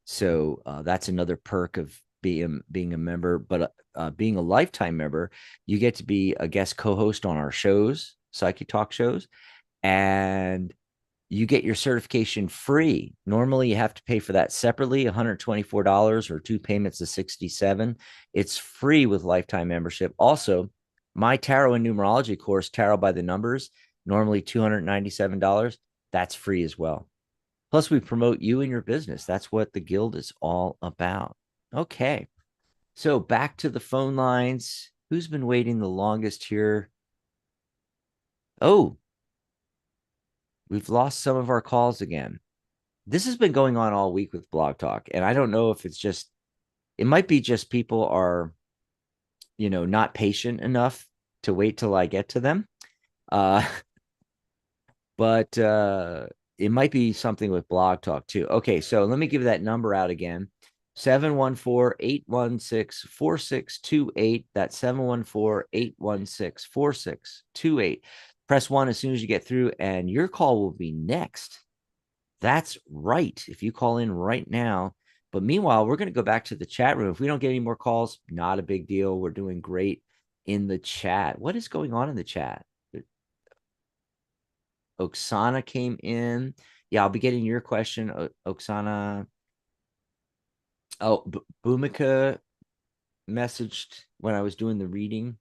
So that's another perk of being a member. But being a lifetime member, you get to be a guest co-host on our shows, Psychic Talk shows, and you get your certification free. Normally, you have to pay for that separately, $124 or 2 payments of $67. It's free with lifetime membership. Also, my tarot and numerology course, Tarot by the Numbers, normally $297. That's free as well. Plus, we promote you and your business. That's what the guild is all about. Okay. So back to the phone lines. Who's been waiting the longest here? Oh, we've lost some of our calls again. This has been going on all week with Blog Talk, and I don't know if it's just It might be just people are, not patient enough to wait till I get to them. Uh, but it might be something with Blog Talk too. Okay, so let me give that number out again. 714-816-4628. That's 714-816-4628. Press 1 as soon as you get through, and your call will be next. That's right. If you call in right now. But meanwhile, we're going to go back to the chat room. If we don't get any more calls, not a big deal. We're doing great in the chat. What is going on in the chat? Oksana came in. Yeah, I'll be getting your question, Oksana. Oh, Bhumika messaged when I was doing the reading.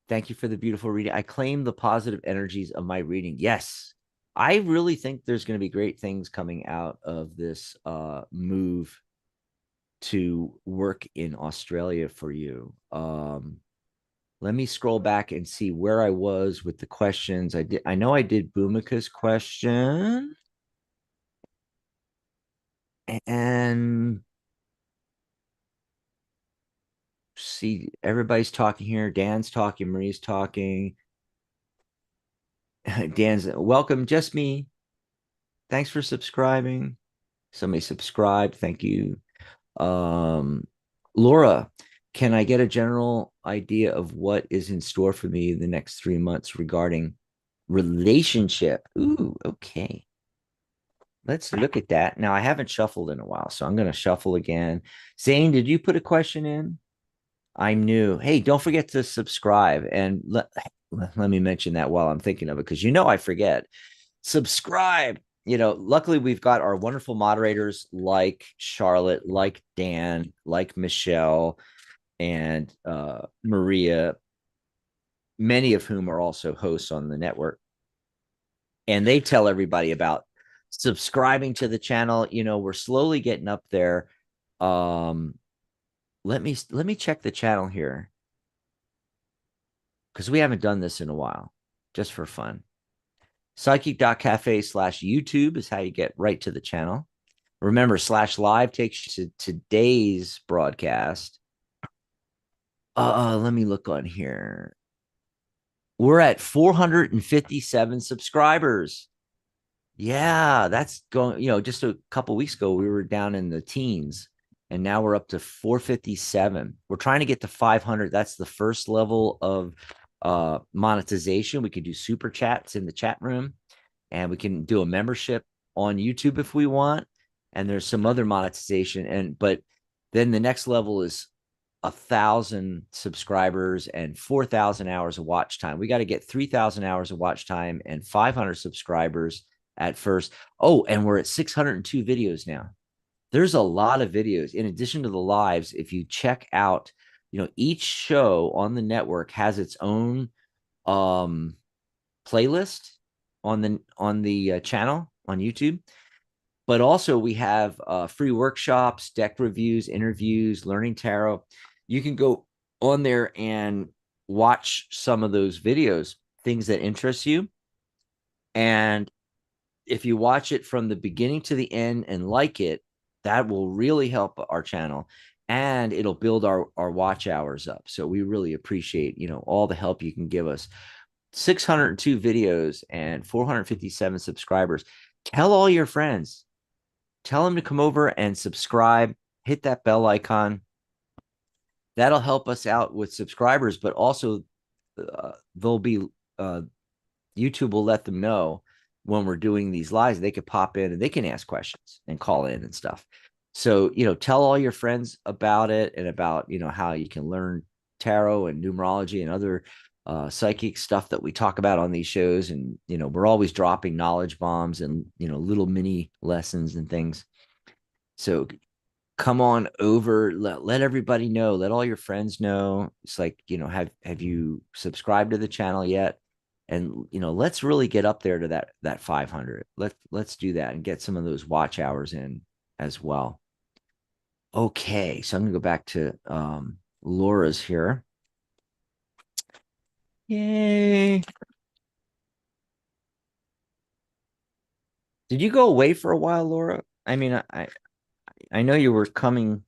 Thank you for the beautiful reading. I claim the positive energies of my reading. Yes, I really think there's going to be great things coming out of this move to work in Australia for you. Let me scroll back and see where I was with the questions. I know I did Bhumika's question. And see, everybody's talking here. Dan's talking, Marie's talking. Dan's welcome, just me. Thanks for subscribing. Somebody subscribed. Thank you. Um, Laura, can I get a general idea of what is in store for me in the next 3 months regarding relationship? Ooh, okay. Let's look at that. Now, I haven't shuffled in a while, so I'm going to shuffle again. Zane, did you put a question in? I'm new. Hey, don't forget to subscribe. And let me mention that while I'm thinking of it, because I forget. Subscribe. Luckily, we've got our wonderful moderators like Charlotte, like Dan, like Michelle, and Maria, many of whom are also hosts on the network. And they tell everybody about subscribing to the channel. We're slowly getting up there. Let me check the channel here, because we haven't done this in a while, just for fun. Psychic.cafe/YouTube is how you get right to the channel. Remember, /live takes you to today's broadcast. Let me look on here. We're at 457 subscribers. Yeah, that's going, just a couple weeks ago, we were down in the teens, and now we're up to 457. We're trying to get to 500. That's the first level of monetization. We could do super chats in the chat room, and we can do a membership on YouTube if we want. And there's some other monetization. But then the next level is 1,000 subscribers and 4,000 hours of watch time. We got to get 3,000 hours of watch time and 500 subscribers at first. Oh, and we're at 602 videos now. There's a lot of videos in addition to the lives. If you check out, each show on the network has its own playlist on the channel on YouTube. But also we have free workshops, deck reviews, interviews, learning tarot. You can go on there and watch some of those videos, things that interest you. And if you watch it from the beginning to the end and like it, that will really help our channel, and it'll build our watch hours up. So we really appreciate, all the help you can give us. 602 videos and 457 subscribers. Tell all your friends. Tell them to come over and subscribe. Hit that bell icon. That'll help us out with subscribers, but also they'll be YouTube will let them know when we're doing these lives. They could pop in and they can ask questions and call in and stuff. So, tell all your friends about it, and about, how you can learn tarot and numerology and other psychic stuff that we talk about on these shows. And, we're always dropping knowledge bombs and, little mini lessons and things. So come on over, let everybody know, let all your friends know. It's like, have you subscribed to the channel yet? And let's really get up there to that 500. Let's do that and get some of those watch hours in as well. Okay, so I'm gonna go back to Laura's here. Yay. Did you go away for a while, Laura? I mean, I know you were coming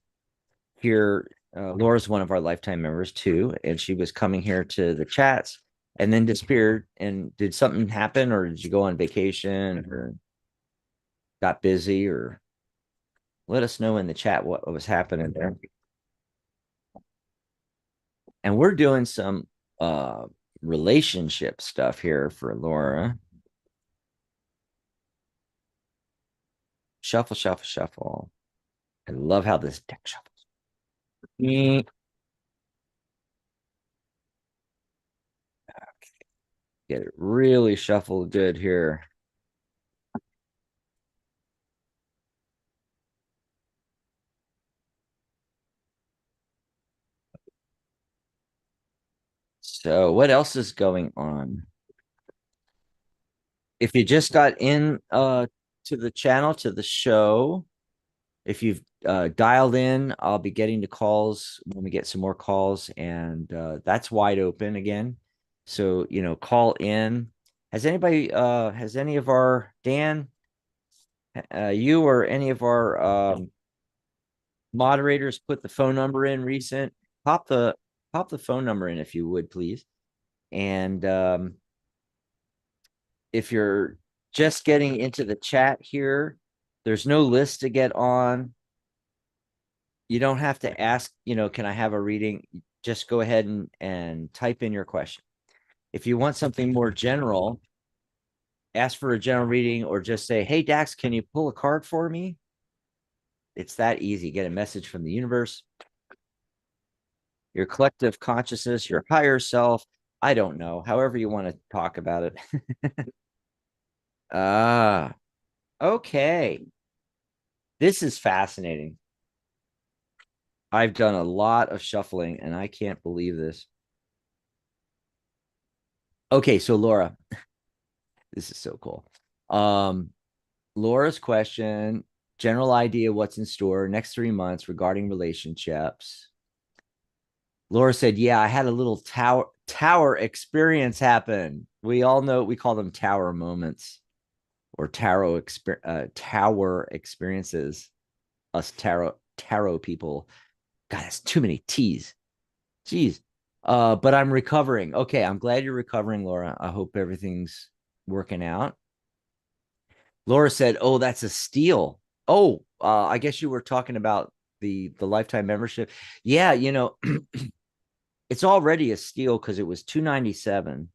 here. Laura's one of our lifetime members too, and she was coming here to the chats and then disappeared. And did something happen, or did you go on vacation, or got busy, or let us know in the chat what was happening there. And we're doing some relationship stuff here for Laura. Shuffle, shuffle, shuffle. I love how this deck shuffles. Get it really shuffled good here. So what else is going on? If you just got in to the channel, to the show, if you've dialed in, I'll be getting the calls when we get some more calls, and that's wide open again. So, call in. Has any of our Dan, you or any of our moderators put the phone number in recent? Pop the phone number in if you would, please. And if you're just getting into the chat here, there's no list to get on. You don't have to ask, can I have a reading? Just go ahead and type in your question. If you want something more general, ask for a general reading, or just say, hey, Dax, can you pull a card for me? It's that easy. Get a message from the universe, your collective consciousness, your higher self. I don't know. However you want to talk about it. Okay. This is fascinating. I've done a lot of shuffling and I can't believe this. Okay, so Laura, this is so cool. Laura's question, general idea what's in store next 3 months regarding relationships. Laura said, yeah, I had a little tower experience happen. We all know, we call them tower moments or tower experiences. Us tarot people. God, that's too many T's. Jeez. But I'm recovering. Okay, I'm glad you're recovering, Laura. I hope everything's working out. Laura said, "Oh, that's a steal." Oh, I guess you were talking about the lifetime membership. Yeah, it's already a steal because it was $297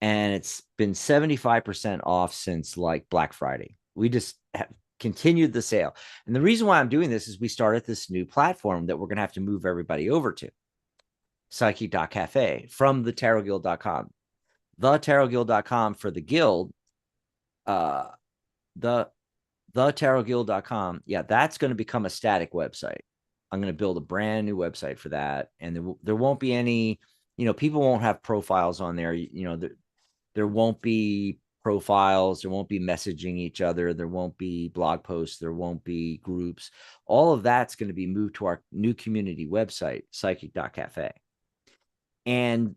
and it's been 75% off since like Black Friday. We just have continued the sale. And the reason why I'm doing this is we started this new platform that we're going to have to move everybody over to. Psychic.cafe from the tarotguild.com. The tarotguild.com for the guild. The tarotguild.com. Yeah, that's going to become a static website. I'm going to build a brand new website for that. And there won't be any, people won't have profiles on there. There won't be profiles. There won't be messaging each other. There won't be blog posts. There won't be groups. All of that's going to be moved to our new community website, psychic.cafe. And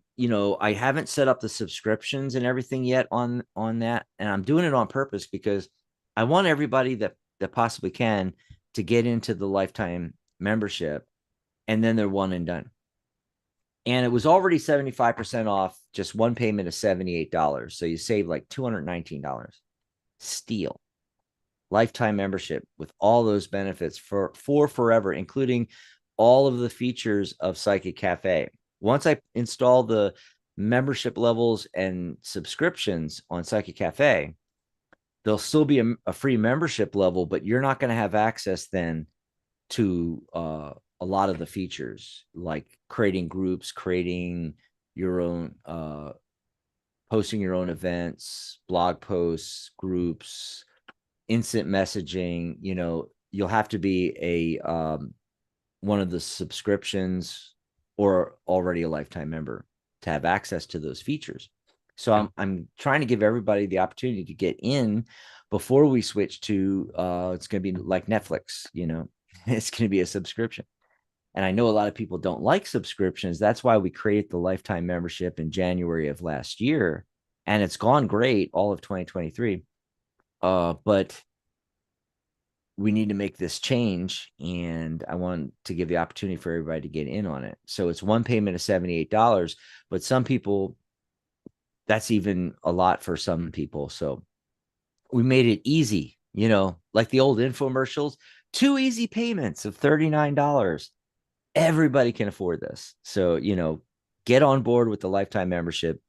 I haven't set up the subscriptions and everything yet on that, and I'm doing it on purpose because I want everybody that possibly can to get into the lifetime membership, and then they're one and done. And it was already 75% off, just one payment of $78, so you save like $219. Steal. Lifetime membership with all those benefits for forever, including all of the features of Psychic Cafe. Once I install the membership levels and subscriptions on Psychic Cafe, there'll still be a free membership level, but you're not going to have access then to a lot of the features like creating groups, creating your own, posting your own events, blog posts, groups, instant messaging. You'll have to be a one of the subscriptions or already a lifetime member to have access to those features. So I'm trying to give everybody the opportunity to get in before we switch to it's going to be like Netflix, it's going to be a subscription. And I know a lot of people don't like subscriptions. That's why we created the lifetime membership in January of last year. And it's gone great all of 2023. But we need to make this change, and I want to give the opportunity for everybody to get in on it. So it's one payment of $78, but some people, that's even a lot for some people. So we made it easy, like the old infomercials, 2 easy payments of $39. Everybody can afford this. So, get on board with the lifetime membership.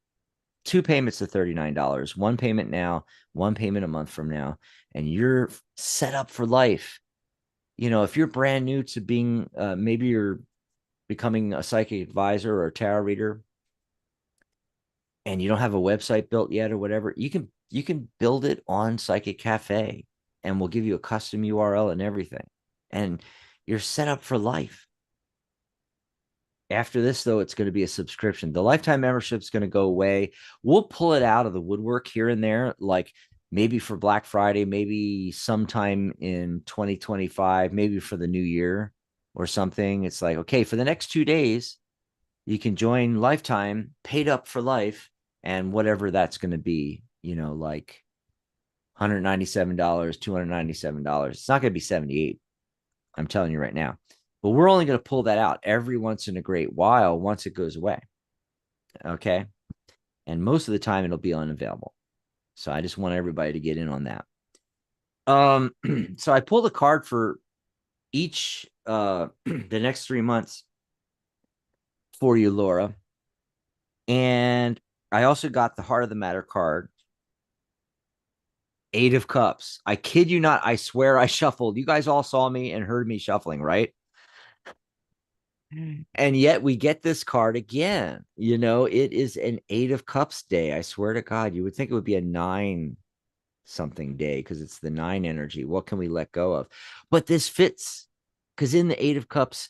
2 payments of $39, one payment now, one payment a month from now, and you're set up for life. If you're brand new to being, maybe you're becoming a psychic advisor or a tarot reader, and you don't have a website built yet or whatever, you can build it on Psychic Cafe, and we'll give you a custom URL and everything. And you're set up for life. After this, though, it's going to be a subscription. The lifetime membership is going to go away. We'll pull it out of the woodwork here and there, like maybe for Black Friday, maybe sometime in 2025, maybe for the new year or something. It's like, okay, for the next 2 days, you can join lifetime, paid up for life, and whatever that's going to be, like $197, $297. It's not going to be 78. I'm telling you right now. But we're only going to pull that out every once in a great while once it goes away. Okay. And most of the time it'll be unavailable. So I just want everybody to get in on that. So I pulled a card for each the next 3 months for you, Laura. And I also got the Heart of the Matter card. 8 of Cups. I kid you not. I swear I shuffled. You guys all saw me and heard me shuffling, right? And yet we get this card again. It is an 8 of Cups day. I swear to God, you would think it would be a 9 something day because it's the 9 energy. What can we let go of? But this fits because in the 8 of Cups,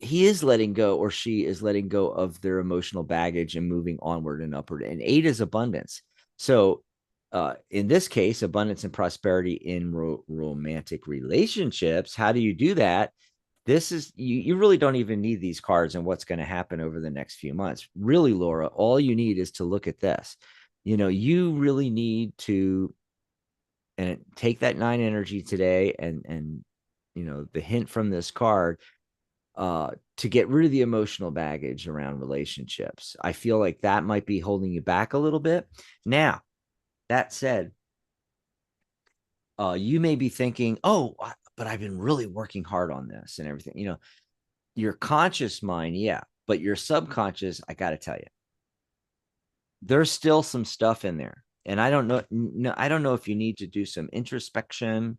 he is letting go, or she is letting go of their emotional baggage and moving onward and upward. And 8 is abundance. So in this case, abundance and prosperity in romantic relationships. How do you do that? This is you really don't even need these cards and what's going to happen over the next few months. Really, Laura, all you need is to look at this. You really need to take that 9 energy today and the hint from this card to get rid of the emotional baggage around relationships. I feel like that might be holding you back a little bit. Now, that said, you may be thinking, oh, but I've been really working hard on this and everything. Your conscious mind, yeah, but your subconscious, I got to tell you, there's still some stuff in there. And I don't know, I don't know if you need to do some introspection,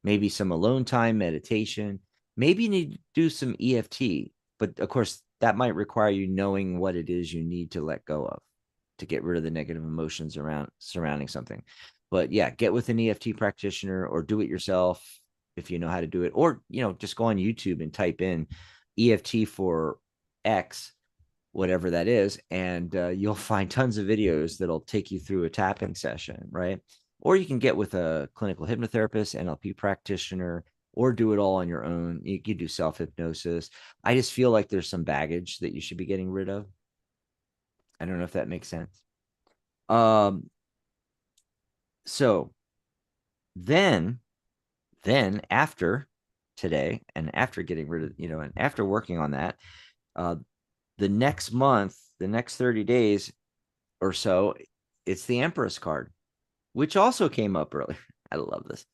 maybe some alone time meditation, maybe you need to do some EFT, but of course that might require you knowing what it is you need to let go of to get rid of the negative emotions around surrounding something. But yeah, get with an EFT practitioner or do it yourself if you know how to do it, or just go on YouTube and type in EFT for X, whatever that is, and you'll find tons of videos that'll take you through a tapping session, right? Or you can get with a clinical hypnotherapist, NLP practitioner, or do it all on your own. You can do self-hypnosis. I just feel like there's some baggage that you should be getting rid of. I don't know if that makes sense. So then after today, and after getting rid of, and after working on that, the next month, the next 30 days or so, it's the Empress card, which also came up earlier. I love this.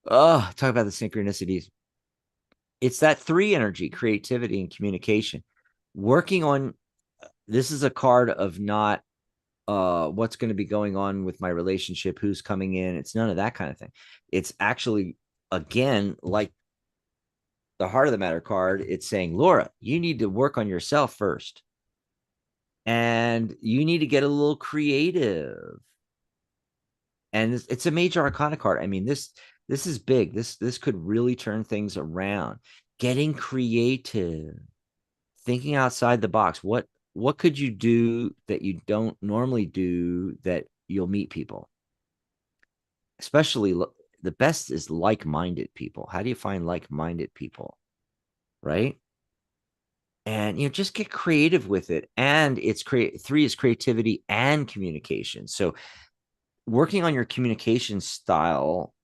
Oh, talk about the synchronicities. It's that 3 energy, creativity and communication. Working on this is a card of not what's going to be going on with my relationship, who's coming in. It's none of that kind of thing. It's actually, again, like the Heart of the Matter card, it's saying, Laura, you need to work on yourself first. And you need to get a little creative. And it's a major arcana card. I mean, this is big. This could really turn things around. Getting creative, thinking outside the box. What could you do that you don't normally do that you'll meet people? Especially the best is like-minded people. How do you find like-minded people? Right? And just get creative with it. And it's 3 is creativity and communication. So working on your communication style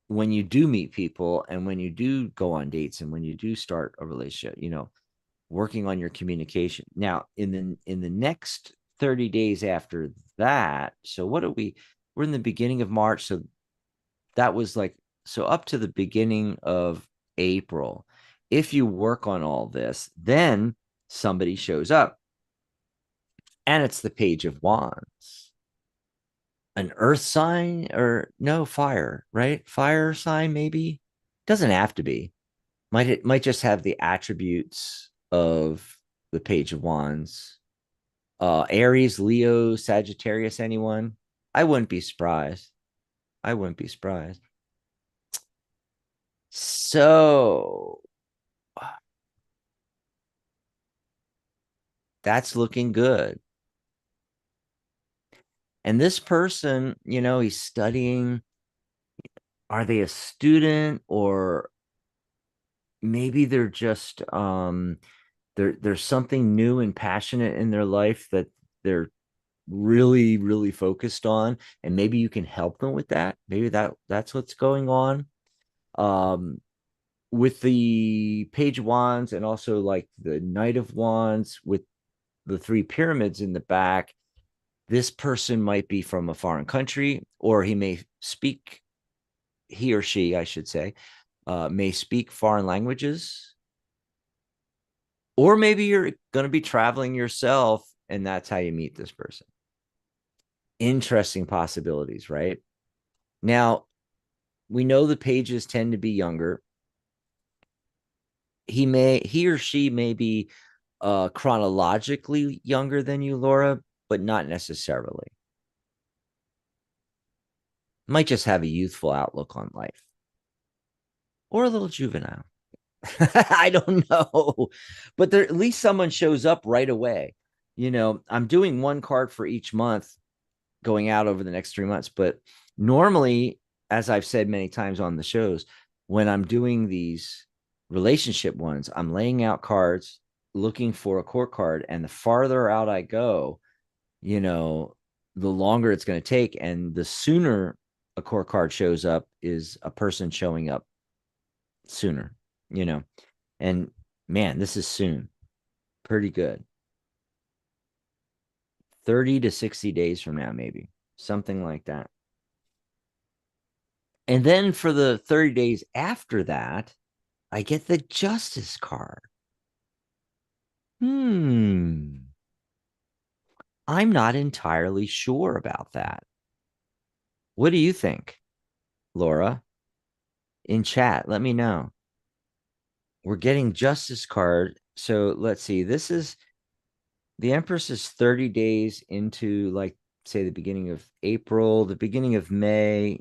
when you do meet people and when you do go on dates and when you do start a relationship, working on your communication. Now, in the next 30 days after that, so what are we're in the beginning of March, so that was like, so up to the beginning of April. If you work on all this, then somebody shows up and it's the Page of Wands. An earth sign, or no, fire, right? Fire sign, maybe. Doesn't have to be. It might just have the attributes of the Page of Wands. Aries, Leo, Sagittarius, anyone? I wouldn't be surprised. I wouldn't be surprised. So that's looking good. And this person, he's studying. Are they a student, or maybe they're just there's something new and passionate in their life that they're really, really focused on, and maybe you can help them with that. Maybe that's what's going on. Um, with the Page of Wands and also like the Knight of Wands with the three pyramids in the back, this person might be from a foreign country, or he or she, I should say, may speak foreign languages, or maybe you're going to be traveling yourself and that's how you meet this person. Interesting possibilities, right? Now, we know the pages tend to be younger. He or she may be chronologically younger than you, Laura, but not necessarily. Might just have a youthful outlook on life, or a little juvenile. I don't know, but there at least someone shows up right away. I'm doing one card for each month going out over the next 3 months, but normally, as I've said many times on the shows, when I'm doing these relationship ones, I'm laying out cards looking for a court card, and the farther out I go, the longer it's going to take, and the sooner a court card shows up is a person showing up sooner, you know. And man, this is soon. Pretty good. 30 to 60 days from now, maybe. Something like that. And then for the 30 days after that, I get the Justice card. I'm not entirely sure about that. What do you think, Laura? In chat, let me know. We're getting Justice card. So let's see. This is the Empress is 30 days into, like, say, the beginning of April, the beginning of May,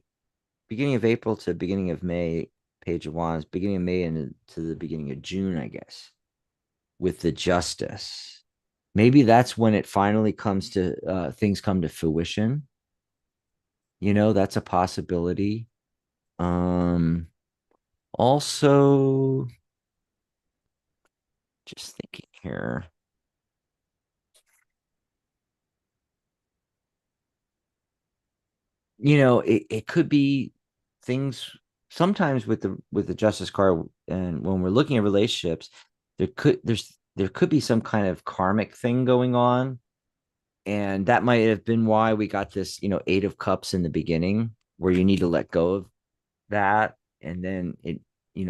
beginning of April to beginning of May, Page of Wands, beginning of May and to the beginning of June, I guess, with the Justice. Maybe that's when it finally comes to things come to fruition. That's a possibility. Also, just thinking here. It could be things sometimes with the Justice card, and when we're looking at relationships, there could be some kind of karmic thing going on, and that might have been why we got this, Eight of Cups in the beginning, where you need to let go of that, and then it,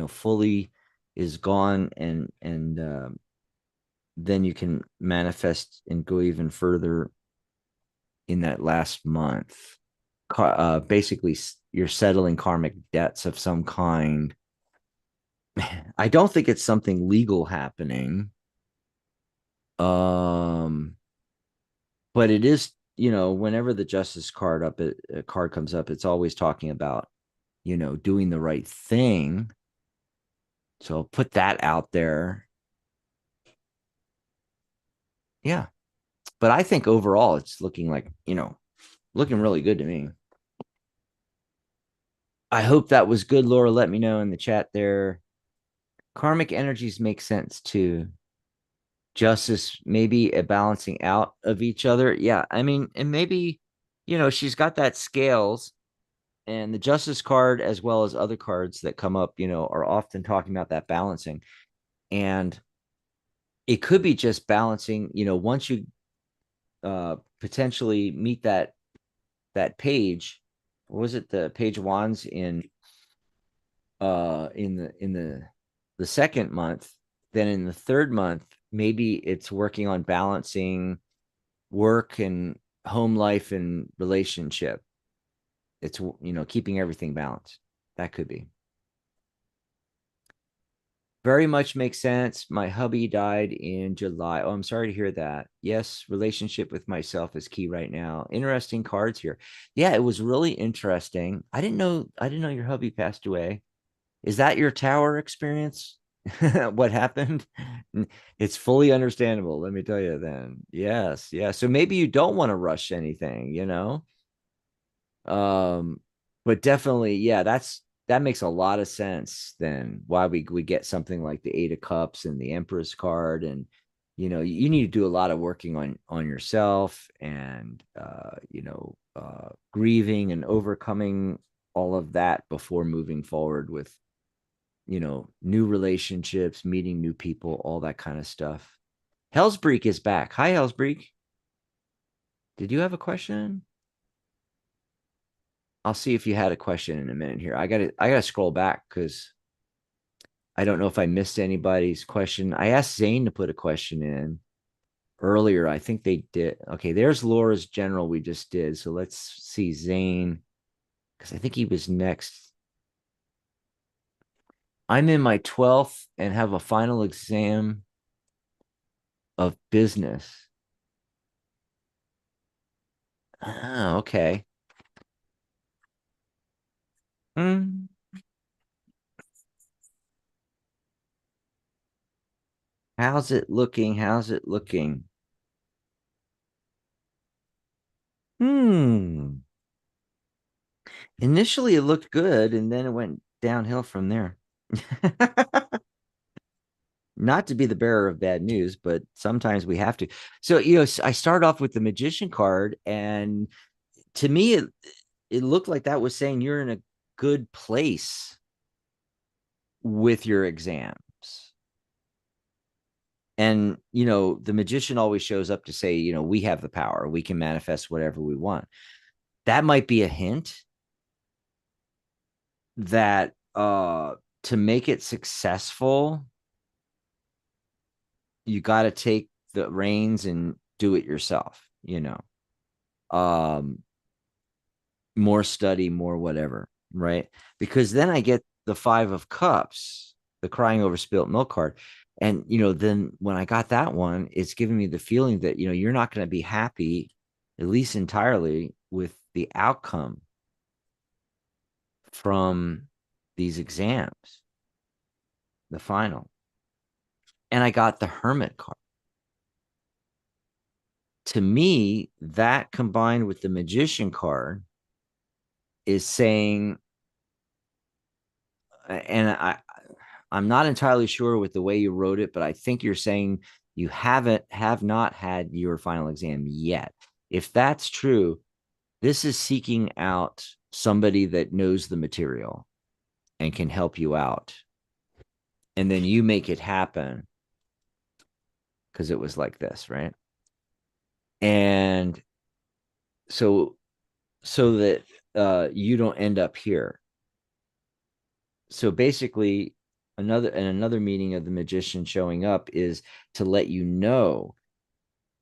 fully is gone, and then you can manifest and go even further in that last month. Basically, you're settling karmic debts of some kind. I don't think it's something legal happening. Um, but it is, whenever the Justice card comes up, it's always talking about, doing the right thing. So I'll put that out there. Yeah. But I think overall it's looking like, looking really good to me. I hope that was good, Laura. Let me know in the chat there. Karmic energies make sense too. Justice, maybe a balancing out of each other. Yeah. I mean, and maybe, she's got that scales, And the justice card, as well as other cards that come up, are often talking about that balancing. And it could be just balancing, once you potentially meet that page. What was it? The page of wands in the second month. Then in the third month, maybe it's working on balancing work and home life and relationship. It's keeping everything balanced. That could be. Very much makes sense. My hubby died in July. Oh, I'm sorry to hear that. Yes, relationship with myself is key right now. Interesting cards here. Yeah, it was really interesting. I didn't know your hubby passed away. Is that your tower experience? What happened? It's fully understandable. Let me tell you then. Yes, yeah. So maybe you don't want to rush anything. Um, but definitely, yeah, that makes a lot of sense then why we get something like the Eight of Cups and the Empress card. And you need to do a lot of working on yourself and grieving and overcoming all of that before moving forward with new relationships, meeting new people, all that kind of stuff. Hellsbreak is back. Hi, Hellsbreak. Did you have a question? I'll see if you had a question in a minute here. I gotta scroll back because I don't know if I missed anybody's question. I asked Zane to put a question in earlier. I think they did. Okay, there's Laura's general we just did. So let's see Zane because I think he was next. I'm in my 12th and have a final exam of business. Ah, okay. Hmm. How's it looking? How's it looking? Hmm. Initially, it looked good, and then it went downhill from there. Not to be the bearer of bad news, but sometimes we have to. So, I start off with the magician card, and to me, it looked like that was saying you're in a good place with your exams. And, the magician always shows up to say, we have the power, we can manifest whatever we want. That might be a hint that to make it successful, you got to take the reins and do it yourself. Um more study, more whatever, right? Because then I get the 5 of Cups, the crying over spilt milk card. And then when I got that one, it's giving me the feeling that you're not going to be happy, at least entirely, with the outcome from these exams, the final. And I got the Hermit card. To me, that combined with the Magician card is saying, and I'm not entirely sure with the way you wrote it, but I think you're saying you have not had your final exam yet. If that's true, this is seeking out somebody that knows the material and can help you out. And then you make it happen because it was like this, right? And so that you don't end up here. So basically, another meaning of the magician showing up is to let you know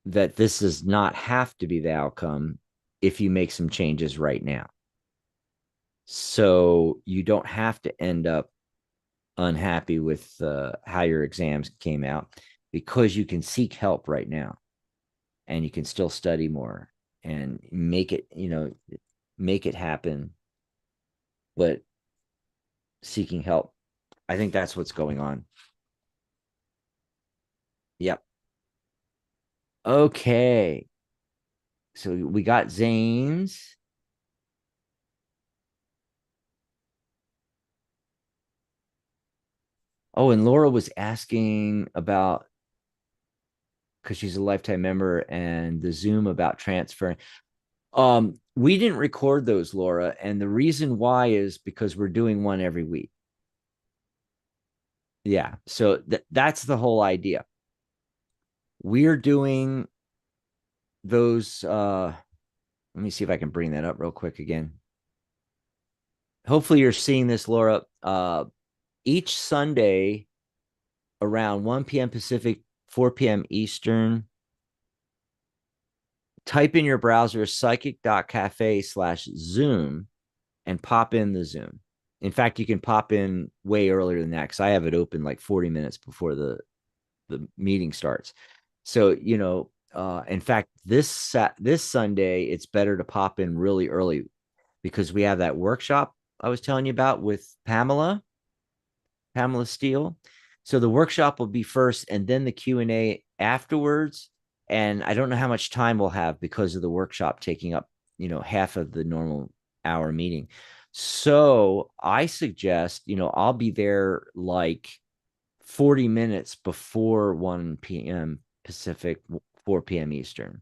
that this does not have to be the outcome if you make some changes right now. So you don't have to end up unhappy with how your exams came out because you can seek help right now and you can still study more and make it happen, but seeking help. I think that's what's going on. Yep. Okay. So we got Zane's. Oh, and Laura was asking about because she's a lifetime member and the Zoom about transferring. We didn't record those, Laura, and the reason why is because we're doing one every week. Yeah, so that's the whole idea. We're doing those. Let me see if I can bring that up real quick again. Hopefully, you're seeing this, Laura. Each Sunday around 1 p.m. Pacific, 4 p.m. Eastern. Type in your browser psychic.cafe/Zoom and pop in the Zoom. In fact, you can pop in way earlier than that because I have it open like 40 minutes before the meeting starts. So, in fact, this Sunday, it's better to pop in really early because we have that workshop I was telling you about with Pamela Steele. So the workshop will be first and then the Q&A afterwards. And I don't know how much time we'll have because of the workshop taking up, half of the normal hour meeting. So I suggest, I'll be there like 40 minutes before 1 p.m. Pacific, 4 p.m. Eastern.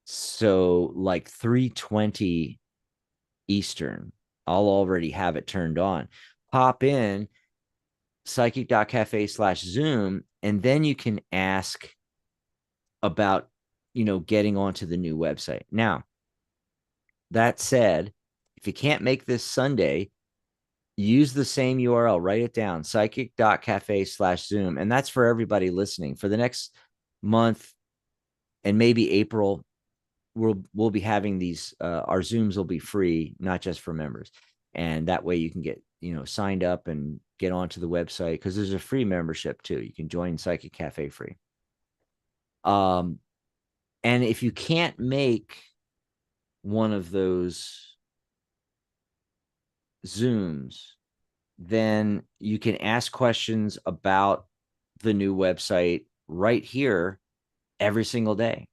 So like 3:20 Eastern, I'll already have it turned on. Pop in psychic.cafe/Zoom, and then you can ask about, getting onto the new website. Now, that said, if you can't make this Sunday, use the same URL, write it down, psychic.cafe/Zoom. And that's for everybody listening. For the next month and maybe April, we'll be having these, our Zooms will be free, not just for members. And that way you can get, signed up and get onto the website because there's a free membership too. You can join Psychic Cafe free. And if you can't make one of those Zooms, then you can ask questions about the new website right here every single day.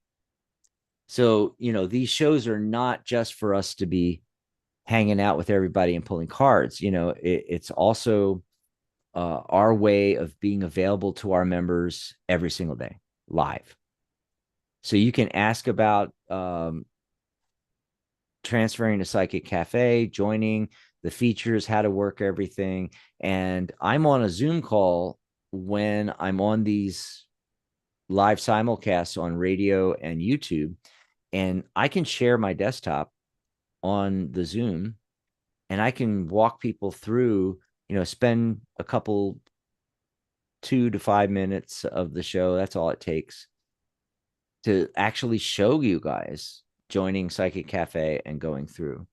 So, these shows are not just for us to be hanging out with everybody and pulling cards. It's also our way of being available to our members every single day live. So you can ask about transferring to Psychic Cafe, joining, the features, how to work everything. And I'm on a Zoom call when I'm on these live simulcasts on radio and YouTube, and I can share my desktop on the Zoom and I can walk people through, spend a couple 2 to 5 minutes of the show. That's all it takes to actually show you guys joining Psychic Cafe and going through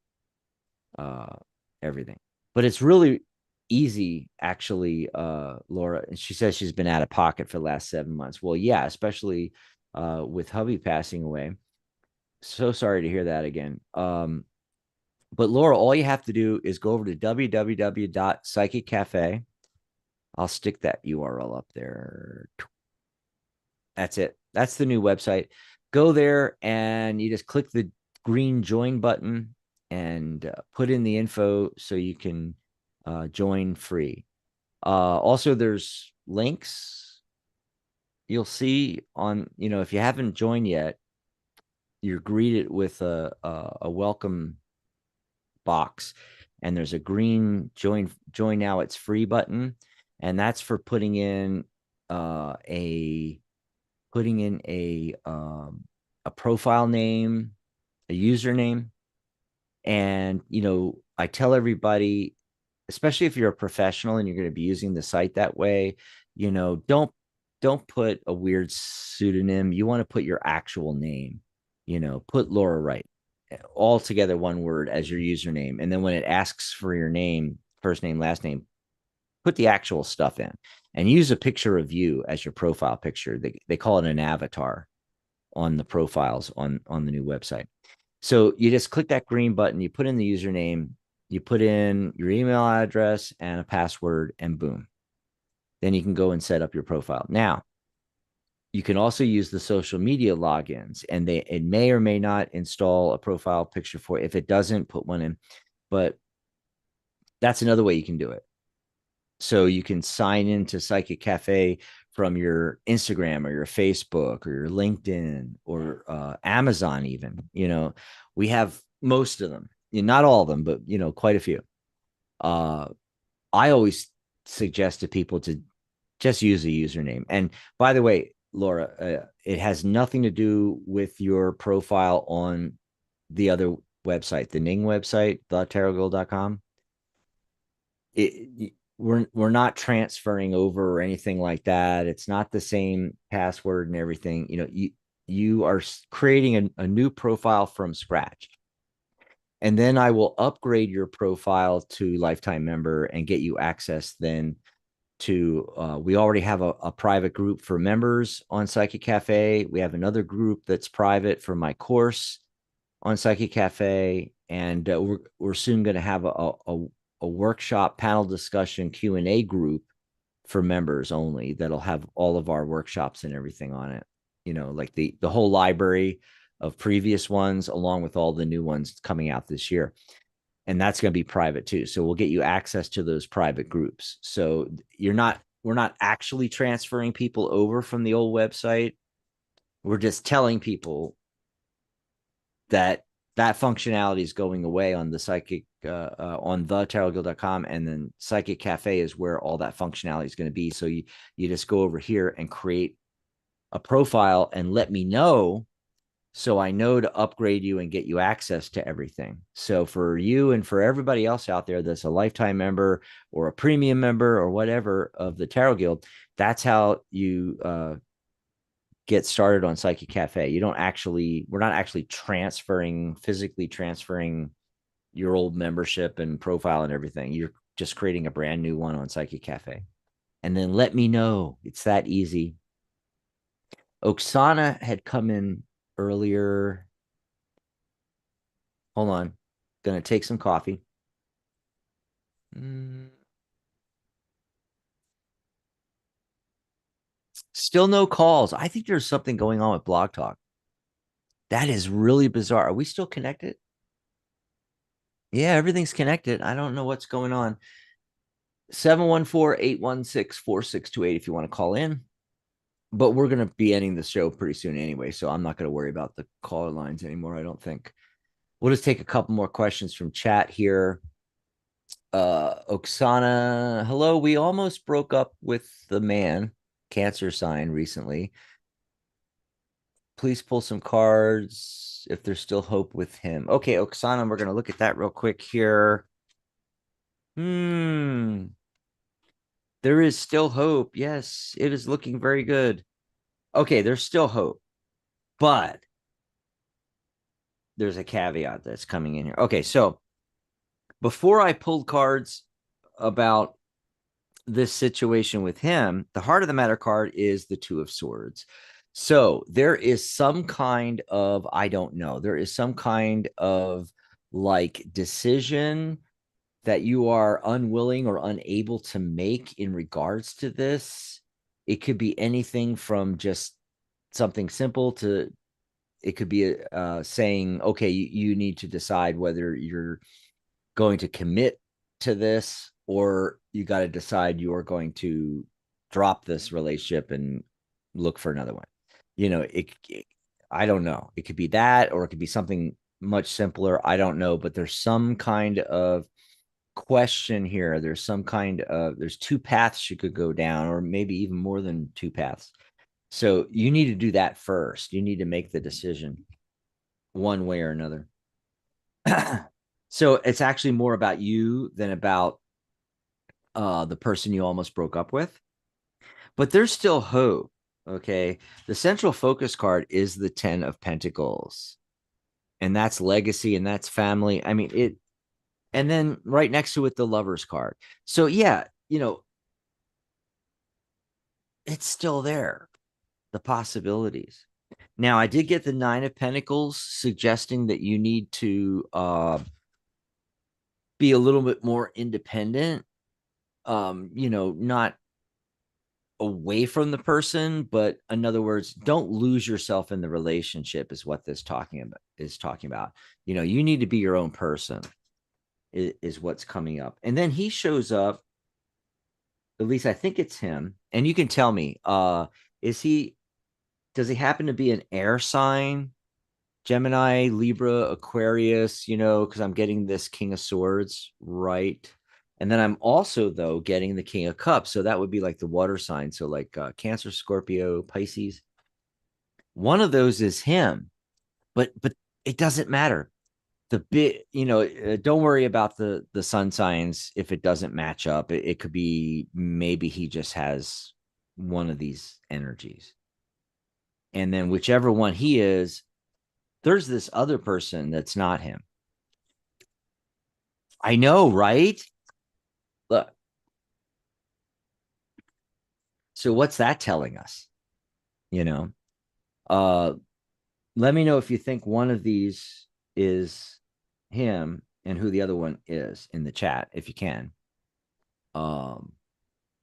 uh, everything. But it's really easy, actually, Laura. And she says she's been out of pocket for the last 7 months. Well, yeah, especially with hubby passing away. So sorry to hear that again. But Laura, all you have to do is go over to www.psychiccafe. I'll stick that URL up there. That's it. That's the new website. Go there and you just click the green join button and put in the info so you can join free. Also, there's links you'll see on, if you haven't joined yet, you're greeted with a welcome box and there's a green join now it's free button, and that's for putting in a profile name, a username. And I tell everybody, especially if you're a professional and you're going to be using the site that way, don't put a weird pseudonym. You want to put your actual name. Put Laura Wright all together, one word, as your username. And then when it asks for your name, first name, last name, put the actual stuff in and use a picture of you as your profile picture. They call it an avatar on the profiles on the new website. So you just click that green button, you put in the username, you put in your email address and a password, and boom. Then you can go and set up your profile. Now, you can also use the social media logins, and it may or may not install a profile picture for you. If it doesn't, put one in. But that's another way you can do it. So you can sign into Psychic Cafe from your Instagram or your Facebook or your LinkedIn or Amazon, even. We have most of them, not all of them, but quite a few. I always suggest to people to just use a username. And by the way, Laura, it has nothing to do with your profile on the other website, the Ning website, thetarotgirl.com. We're not transferring over or anything like that. It's not the same password and everything. You are creating a new profile from scratch. And then I will upgrade your profile to lifetime member and get you access then to we already have a private group for members on Psychic Cafe. We have another group that's private for my course on Psychic Cafe, and we're soon going to have a workshop panel discussion Q&A group for members only that'll have all of our workshops and everything on it. Like the whole library of previous ones, along with all the new ones coming out this year. And that's going to be private too. So we'll get you access to those private groups. So we're not actually transferring people over from the old website. We're just telling people that functionality is going away on the psychic on thetarotguild.com, and then Psychic Cafe is where all that functionality is going to be. So you just go over here and create a profile and let me know, so I know to upgrade you and get you access to everything. So for you and for everybody else out there that's a lifetime member or a premium member or whatever of the Tarot Guild, that's how you get started on Psychic Cafe. We're not actually physically transferring your old membership and profile and everything. You're just creating a brand new one on Psychic Cafe. And then let me know. It's that easy. Oksana had come in earlier. Hold on. Gonna take some coffee. Still no calls. I think there's something going on with Blog Talk. That is really bizarre. Are we still connected? Yeah, everything's connected. I don't know what's going on. 714-816-4628 if you want to call in. But we're going to be ending the show pretty soon anyway, so I'm not going to worry about the caller lines anymore, I don't think. We'll just take a couple more questions from chat here. Oksana, hello. We almost broke up with the man, Cancer sign, recently. Please pull some cards if there's still hope with him. Okay, Oksana, we're going to look at that real quick here. There is still hope. Yes, it is looking very good. Okay, there's still hope, but there's a caveat that's coming in here. Okay, so before I pulled cards about this situation with him, the heart of the matter card is the Two of Swords. So there is some kind of, I don't know, there is some kind of like decision that you are unwilling or unable to make in regards to this. It could be anything from just something simple to it could be saying, okay, you need to decide whether you're going to commit to this or you got to decide you're going to drop this relationship and look for another one. I don't know. It could be that, or it could be something much simpler. I don't know, but there's some kind of question here. There's two paths you could go down, or maybe even more than two paths. So you need to do that first. You need to make the decision one way or another. So it's actually more about you than about the person you almost broke up with. But there's still hope. Okay. The central focus card is the 10 of Pentacles. And that's legacy and that's family. I mean, and then right next to it, the Lover's card. So yeah, it's still there. The possibilities. Now, I did get the 9 of Pentacles suggesting that you need to be a little bit more independent, not away from the person, but in other words, don't lose yourself in the relationship is what this is talking about. You need to be your own person is what's coming up. And then he shows up at least I think it's him. And you can tell me, is he, does he happen to be an air sign? Gemini, Libra, Aquarius, because I'm getting this King of Swords, right? And then I'm also, though, getting the King of Cups. So that would be like the water sign. So like Cancer, Scorpio, Pisces. One of those is him, but it doesn't matter. The bit, don't worry about the sun signs if it doesn't match up. It could be maybe he just has one of these energies. And then whichever one he is, there's this other person that's not him. I know, right? Look. So what's that telling us? You know, uh, let me know if you think one of these is him and who the other one is in the chat, if you can. Um,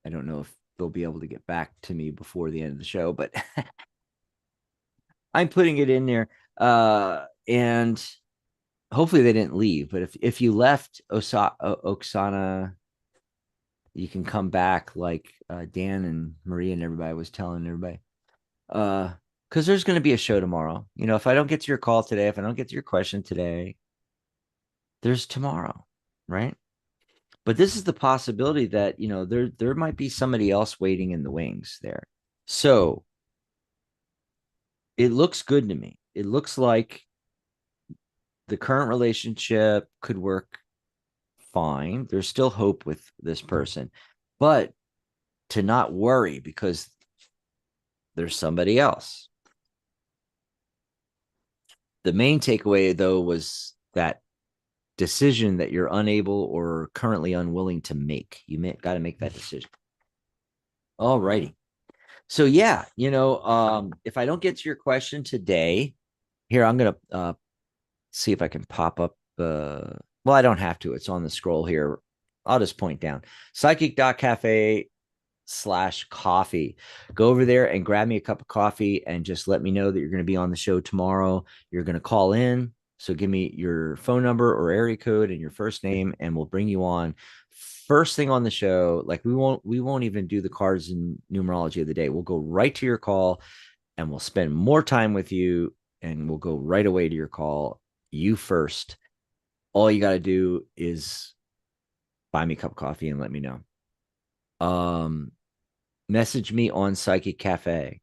I don't know if they'll be able to get back to me before the end of the show, but I'm putting it in there. And hopefully they didn't leave. But if you left Oksana, you can come back like Dan and Maria and everybody was telling everybody. Because there's going to be a show tomorrow. If I don't get to your call today, if I don't get to your question today, there's tomorrow, right? But this is the possibility that there might be somebody else waiting in the wings there. So it looks good to me. It looks like the current relationship could work fine. There's still hope with this person, but to not worry because there's somebody else. The main takeaway, though, was that decision that you're unable or currently unwilling to make. Got to make that decision. All righty. So yeah, if I don't get to your question today, here I'm gonna see if I can pop up. Well, I don't have to. It's on the scroll here. I'll just point down psychic.cafe/coffee. Go over there and grab me a cup of coffee and just let me know that you're going to be on the show tomorrow. You're going to call in. So give me your phone number or area code and your first name, and we'll bring you on first thing on the show. Like we won't even do the cards and numerology of the day. We'll go right to your call and we'll spend more time with you and we'll go right away to your call. You first. All you got to do is buy me a cup of coffee and let me know. Message me on Psychic Cafe.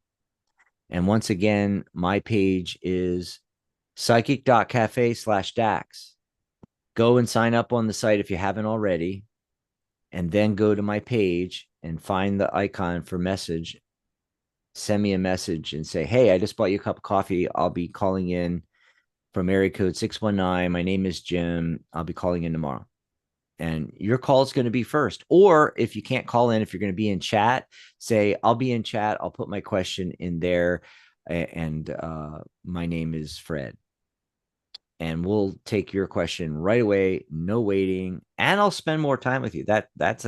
And once again, my page is psychic.cafe/Dax. Go and sign up on the site if you haven't already. And then go to my page and find the icon for message. Send me a message and say, hey, I just bought you a cup of coffee. I'll be calling in from area code 619. My name is Jim. I'll be calling in tomorrow. And your call is going to be first. Or if you can't call in, if you're going to be in chat, say, I'll be in chat. I'll put my question in there. And my name is Fred. And we'll take your question right away. No waiting. And I'll spend more time with you. That's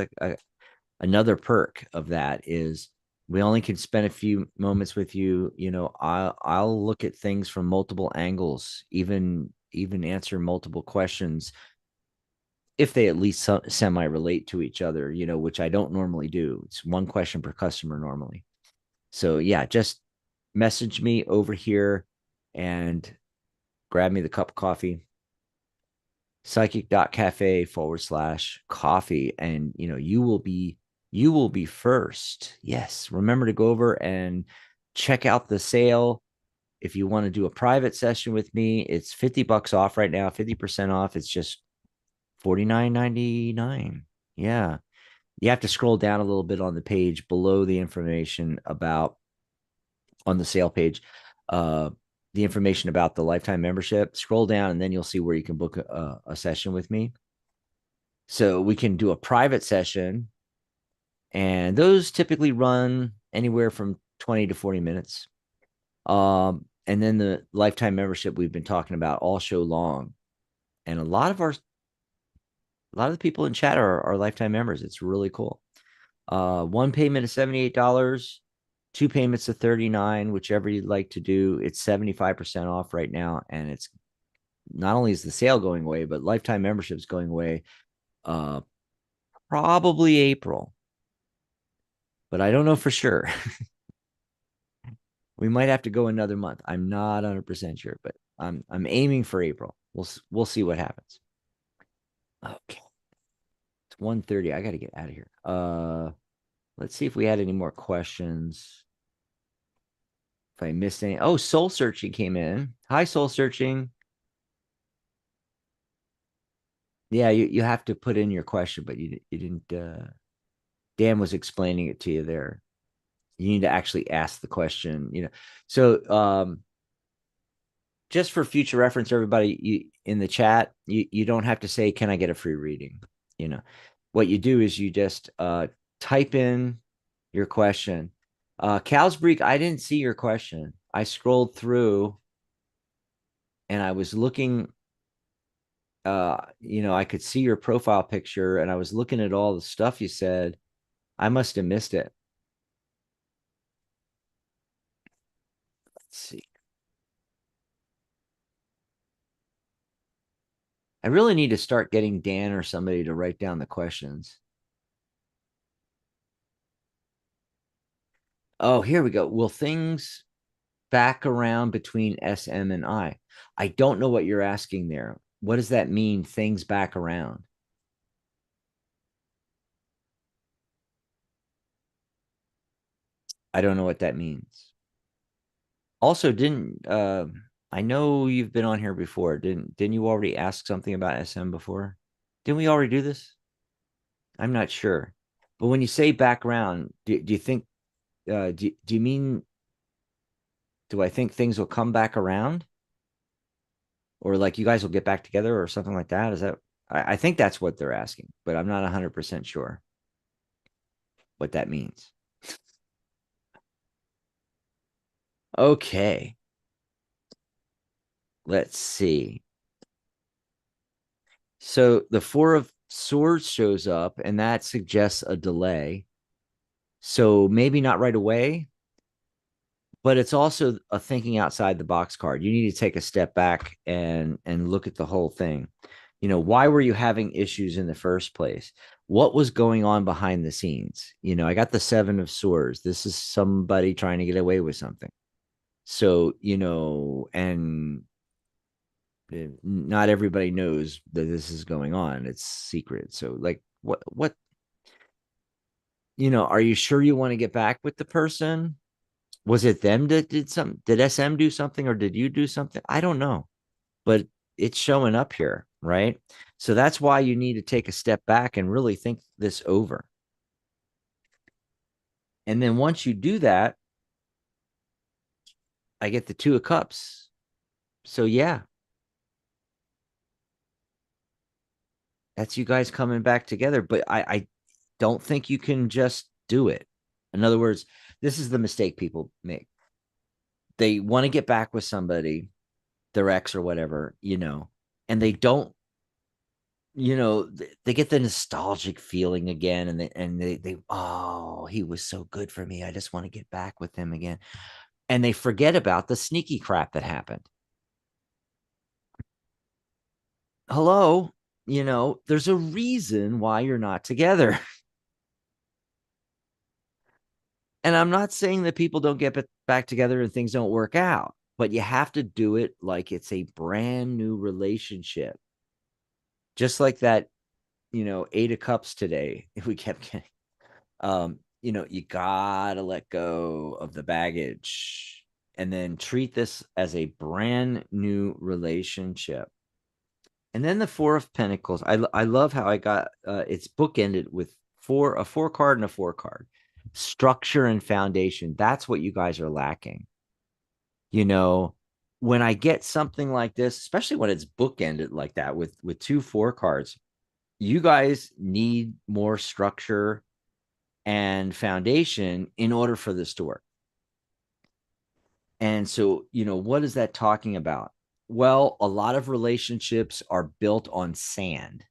another perk of that is we only can spend a few moments with you. I'll look at things from multiple angles, even answer multiple questions if they at least semi relate to each other, which I don't normally do. It's one question per customer normally. So yeah, just message me over here and grab me the cup of coffee. Psychic.cafe/coffee. And you will be first. Yes. Remember to go over and check out the sale. If you want to do a private session with me, it's $50 off right now, 50% off. It's just $49.99. Yeah. You have to scroll down a little bit on the page below the information about on the sale page, the information about the lifetime membership. Scroll down and then you'll see where you can book a session with me. So we can do a private session, and those typically run anywhere from 20 to 40 minutes. And then the lifetime membership we've been talking about all show long. And a lot of the people in chat are lifetime members. It's really cool. One payment is $78, two payments of $39, whichever you'd like to do. It's 75% off right now. And it's not only is the sale going away, but lifetime membership's going away probably April. but I don't know for sure. We might have to go another month. I'm not 100% sure, but I'm aiming for April. We'll see what happens. Okay. It's 1:30. I got to get out of here. Let's see if we had any more questions. If I missed any. Oh, Soul Searching came in. Hi, Soul Searching. Yeah, you have to put in your question, but you didn't Dan was explaining it to you there. You need to actually ask the question, So just for future reference, everybody in the chat, you don't have to say, "Can I get a free reading?" What you do is you just type in your question. Calsbreek, I didn't see your question. I scrolled through and I was looking. I could see your profile picture and I was looking at all the stuff you said. I must have missed it. Let's see. I really need to start getting Dan or somebody to write down the questions. Oh, here we go. Will things back around between SM and I? I don't know what you're asking there. What does that mean? Things back around. I don't know what that means. Also, didn't I know you've been on here before? Didn't you already ask something about SM before? Didn't we already do this? I'm not sure. But when you say background, do you think do you mean do I think things will come back around? Or like you guys will get back together or something like that? Is that I think that's what they're asking, but I'm not 100% sure what that means. Okay. Let's see. So the Four of Swords shows up, and that suggests a delay. So maybe not right away, but it's also a thinking outside the box card. You need to take a step back and look at the whole thing. Why were you having issues in the first place? What was going on behind the scenes? I got the Seven of Swords. This is somebody trying to get away with something. So, and not everybody knows that this is going on. It's secret. So, like, what, are you sure you want to get back with the person? Was it them that did something? Did SM do something or did you do something? I don't know, but it's showing up here, right? So that's why you need to take a step back and really think this over. And then once you do that, I get the Two of Cups. So yeah, that's you guys coming back together. But I don't think you can just do it. In other words, this is the mistake people make. They want to get back with somebody, their ex or whatever, and they don't, they get the nostalgic feeling again, and they oh, he was so good for me. I just want to get back with him again. And they forget about the sneaky crap that happened. Hello, there's a reason why you're not together. And I'm not saying that people don't get back together and things don't work out, but you have to do it like it's a brand new relationship. Just like that, Eight of Cups today. If we kept getting, you gotta let go of the baggage and then treat this as a brand new relationship. And then the Four of Pentacles. I love how I got it's bookended with a four card and a four card. Structure and foundation. That's what you guys are lacking. When I get something like this, especially when it's bookended like that with two four cards, you guys need more structure and foundation in order for this to work. And so, what is that talking about? Well, a lot of relationships are built on sand,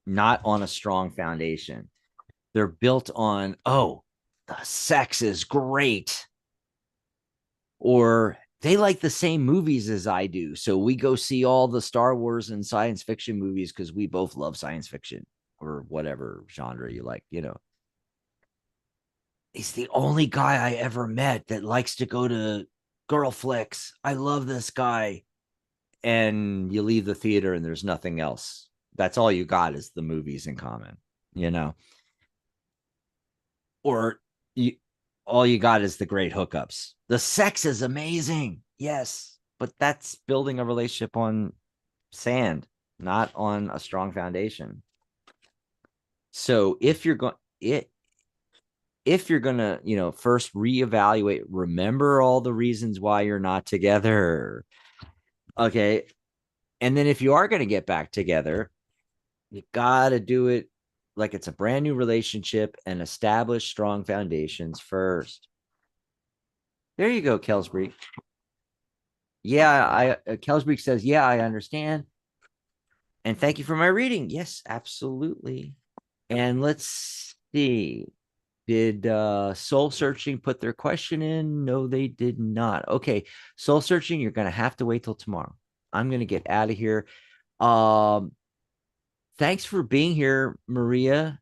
not on a strong foundation. They're built on, oh, the sex is great. Or they like the same movies as I do. So we go see all the Star Wars and science fiction movies because we both love science fiction or whatever genre you like, he's the only guy I ever met that likes to go to girl flicks. I love this guy. And you leave the theater and there's nothing else. That's all you got is the movies in common, you know, or you, all you got is the great hookups. The sex is amazing. Yes. But that's building a relationship on sand, not on a strong foundation. So if you're gonna, first reevaluate, remember all the reasons why you're not together. Okay. And then if you are gonna get back together, you gotta do it like it's a brand new relationship and establish strong foundations first. There you go, Kelsbury. Yeah, Kelsbury says, yeah, I understand. And thank you for my reading. Yes, absolutely. And let's see. Did Soul Searching put their question in? No, they did not. Okay, Soul Searching, you're gonna have to wait till tomorrow. I'm gonna get out of here. Um, Thanks for being here, Maria.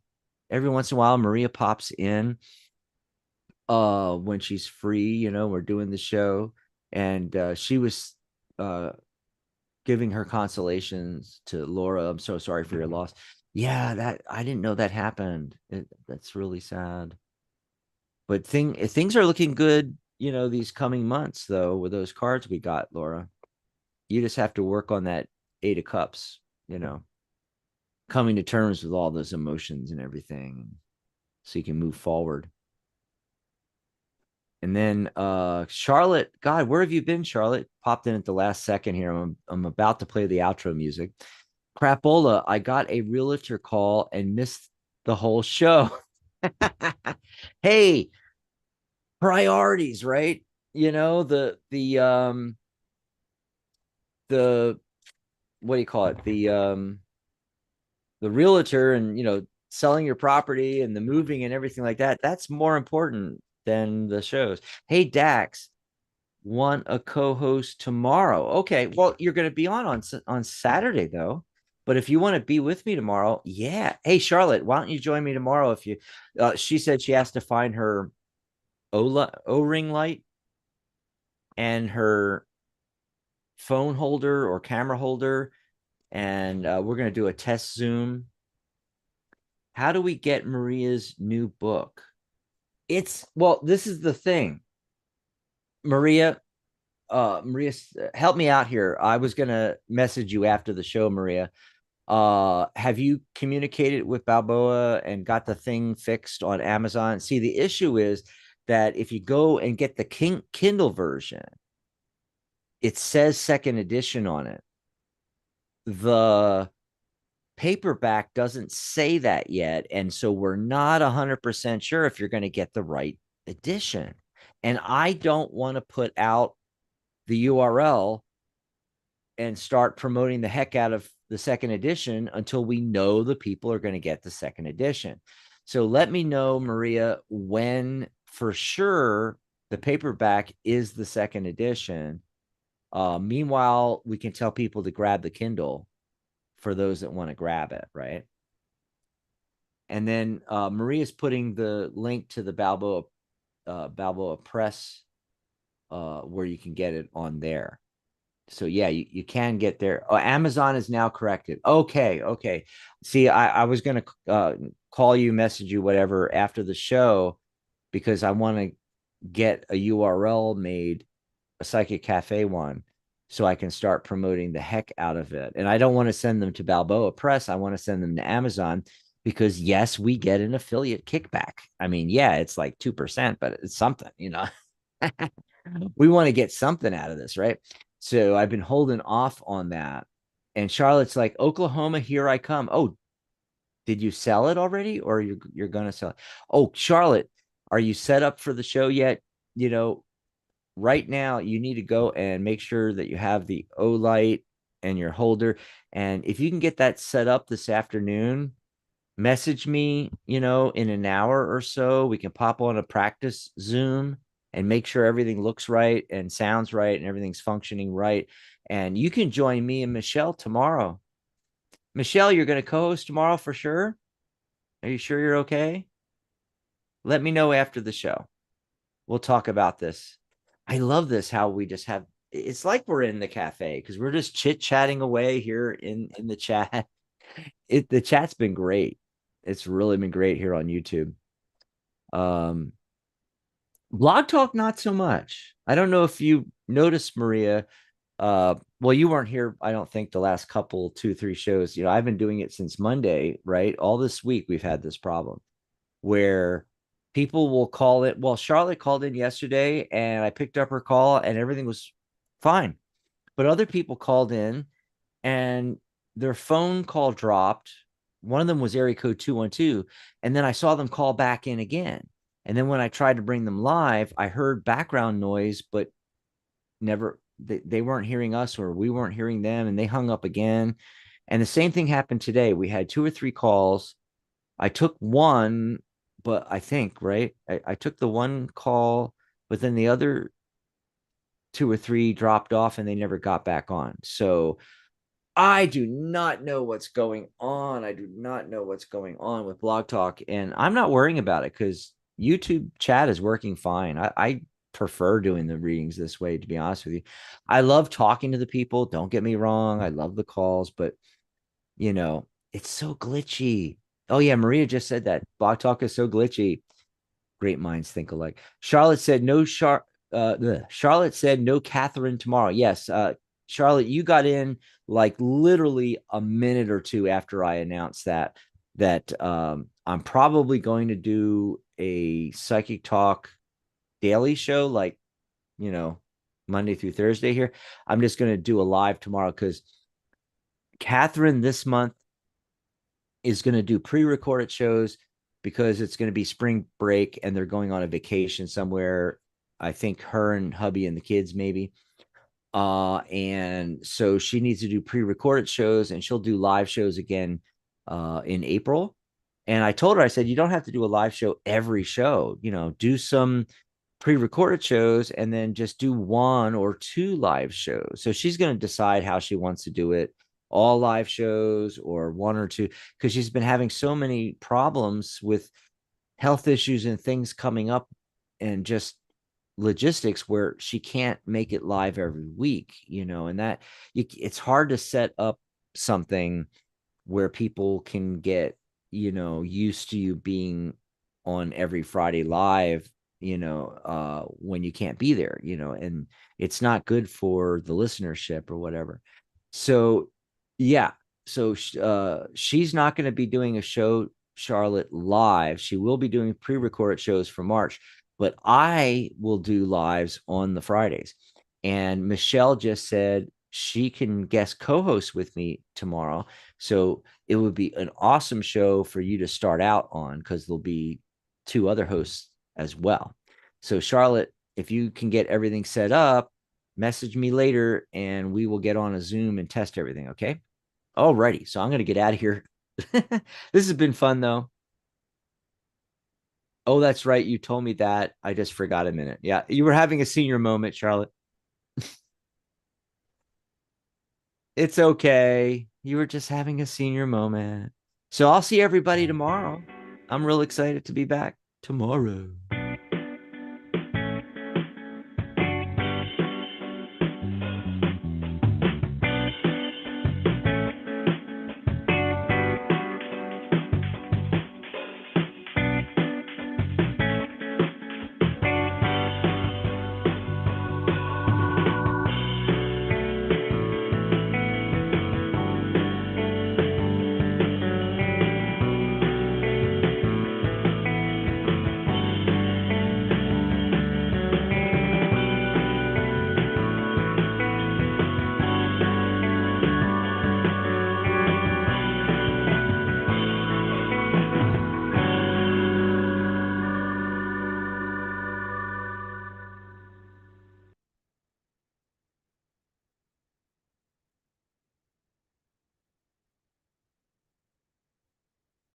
Every once in a while, Maria pops in when she's free. We're doing the show, and she was uh giving her consolations to Laura. I'm so sorry for your loss. Yeah, that I didn't know that happened. That's really sad. But things are looking good, these coming months though, with those cards we got, Laura. You just have to work on that 8 of Cups, you know, coming to terms with all those emotions and everything so you can move forward. And then Charlotte, God, where have you been, Charlotte? Popped in at the last second here. I'm about to play the outro music. Crapola, I got a realtor call and missed the whole show. Hey, priorities, right? The what do you call it? The realtor and selling your property and the moving and everything like that. That's more important than the shows. Hey, Dax, want a co-host tomorrow? Okay, well, you're going to be on Saturday though. But if you want to be with me tomorrow, yeah. Hey, Charlotte, why don't you join me tomorrow? If you, she said she has to find her O-ring light and her phone holder or camera holder, and we're going to do a test Zoom. How do we get Maria's new book? Well, this is the thing, Maria. Maria, help me out here. I was gonna message you after the show, Maria. Have you communicated with Balboa and got the thing fixed on Amazon? See, the issue is that if you go and get the Kindle version, it says second edition on it. The paperback doesn't say that yet, and so we're not 100% sure if you're going to get the right edition. And I don't want to put out the URL and start promoting the heck out of the second edition until we know the people are going to get the second edition. So let me know, Maria, when for sure the paperback is the second edition. Meanwhile, we can tell people to grab the Kindle for those that want to grab it, right? And then Maria's putting the link to the Balboa Press where you can get it on there. So yeah, you can get there. Oh, Amazon is now corrected. Okay. See, I was gonna call you, message you, whatever after the show because I want to get a URL made, a Psychic Cafe one, so I can start promoting the heck out of it. And I don't want to send them to Balboa Press. I want to send them to Amazon because yes, we get an affiliate kickback. I mean, yeah, it's like 2%, but it's something. We want to get something out of this, right? So I've been holding off on that. And Charlotte's like, Oklahoma, here I come. Oh, did you sell it already? Or you're gonna sell it? Oh, Charlotte, are you set up for the show yet? Right now you need to go and make sure that you have the O light and your holder. And if you can get that set up this afternoon, message me, in an hour or so. We can pop on a practice Zoom and make sure everything looks right and sounds right and everything's functioning right. And you can join me and Michelle tomorrow. Michelle, you're going to co-host tomorrow for sure? Are you sure you're okay? Let me know after the show. We'll talk about this. I love this, how we just have, it's like we're in the cafe because we're just chit-chatting away here in the chat. The chat's been great. It's really been great here on YouTube. Um, Blog Talk, not so much. I don't know if you noticed, Maria. Well, you weren't here, I don't think, the last couple, 2, 3 shows. I've been doing it since Monday, right? All this week we've had this problem where people will call it. Well, Charlotte called in yesterday and I picked up her call and everything was fine. But other people called in and their phone call dropped. One of them was area code 212. And then I saw them call back in again. And then when I tried to bring them live, I heard background noise, but never, they weren't hearing us or we weren't hearing them. And they hung up again. And the same thing happened today. We had 2 or 3 calls. I took one, but I think, right? I took the one call, but then the other 2 or 3 dropped off and they never got back on. So I do not know what's going on. I do not know what's going on with Blog Talk, and I'm not worrying about it because YouTube chat is working fine. I prefer doing the readings this way, to be honest with you. I love talking to the people. Don't get me wrong. I love the calls, but it's so glitchy. Oh yeah, Maria just said that. Blog Talk is so glitchy. Great minds think alike. Charlotte said no. Charlotte said no. Catherine tomorrow. Yes, Charlotte, you got in like literally a minute or two after I announced that I'm probably going to do a psychic talk daily show, like you know Monday through Thursday here. I'm just going to do a live tomorrow because Catherine this month is going to do pre-recorded shows because it's going to be spring break and they're going on a vacation somewhere. I think her and hubby and the kids maybe. And so she needs to do pre-recorded shows and she'll do live shows again in April. And I told her, I said, you don't have to do a live show every show, do some pre-recorded shows and then just do 1 or 2 live shows. So she's going to decide how she wants to do it, all live shows or 1 or 2, because she's been having so many problems with health issues and things coming up and just logistics where she can't make it live every week, and it's hard to set up something where people can get, used to you being on every Friday live, when you can't be there, and it's not good for the listenership or whatever. So, yeah. So, she's not going to be doing a show, Charlotte, live. She will be doing pre-recorded shows for March, but I will do lives on the Fridays. And Michelle just said she can guest co-host with me tomorrow. So it would be an awesome show for you to start out on because there'll be 2 other hosts as well. So Charlotte, if you can get everything set up, message me later and we will get on a Zoom and test everything. Okay. Alrighty. So I'm going to get out of here. This has been fun though. Oh, that's right. You told me that. I just forgot a minute. Yeah. You were having a senior moment, Charlotte. It's okay. You were just having a senior moment. So I'll see everybody tomorrow. I'm real excited to be back tomorrow.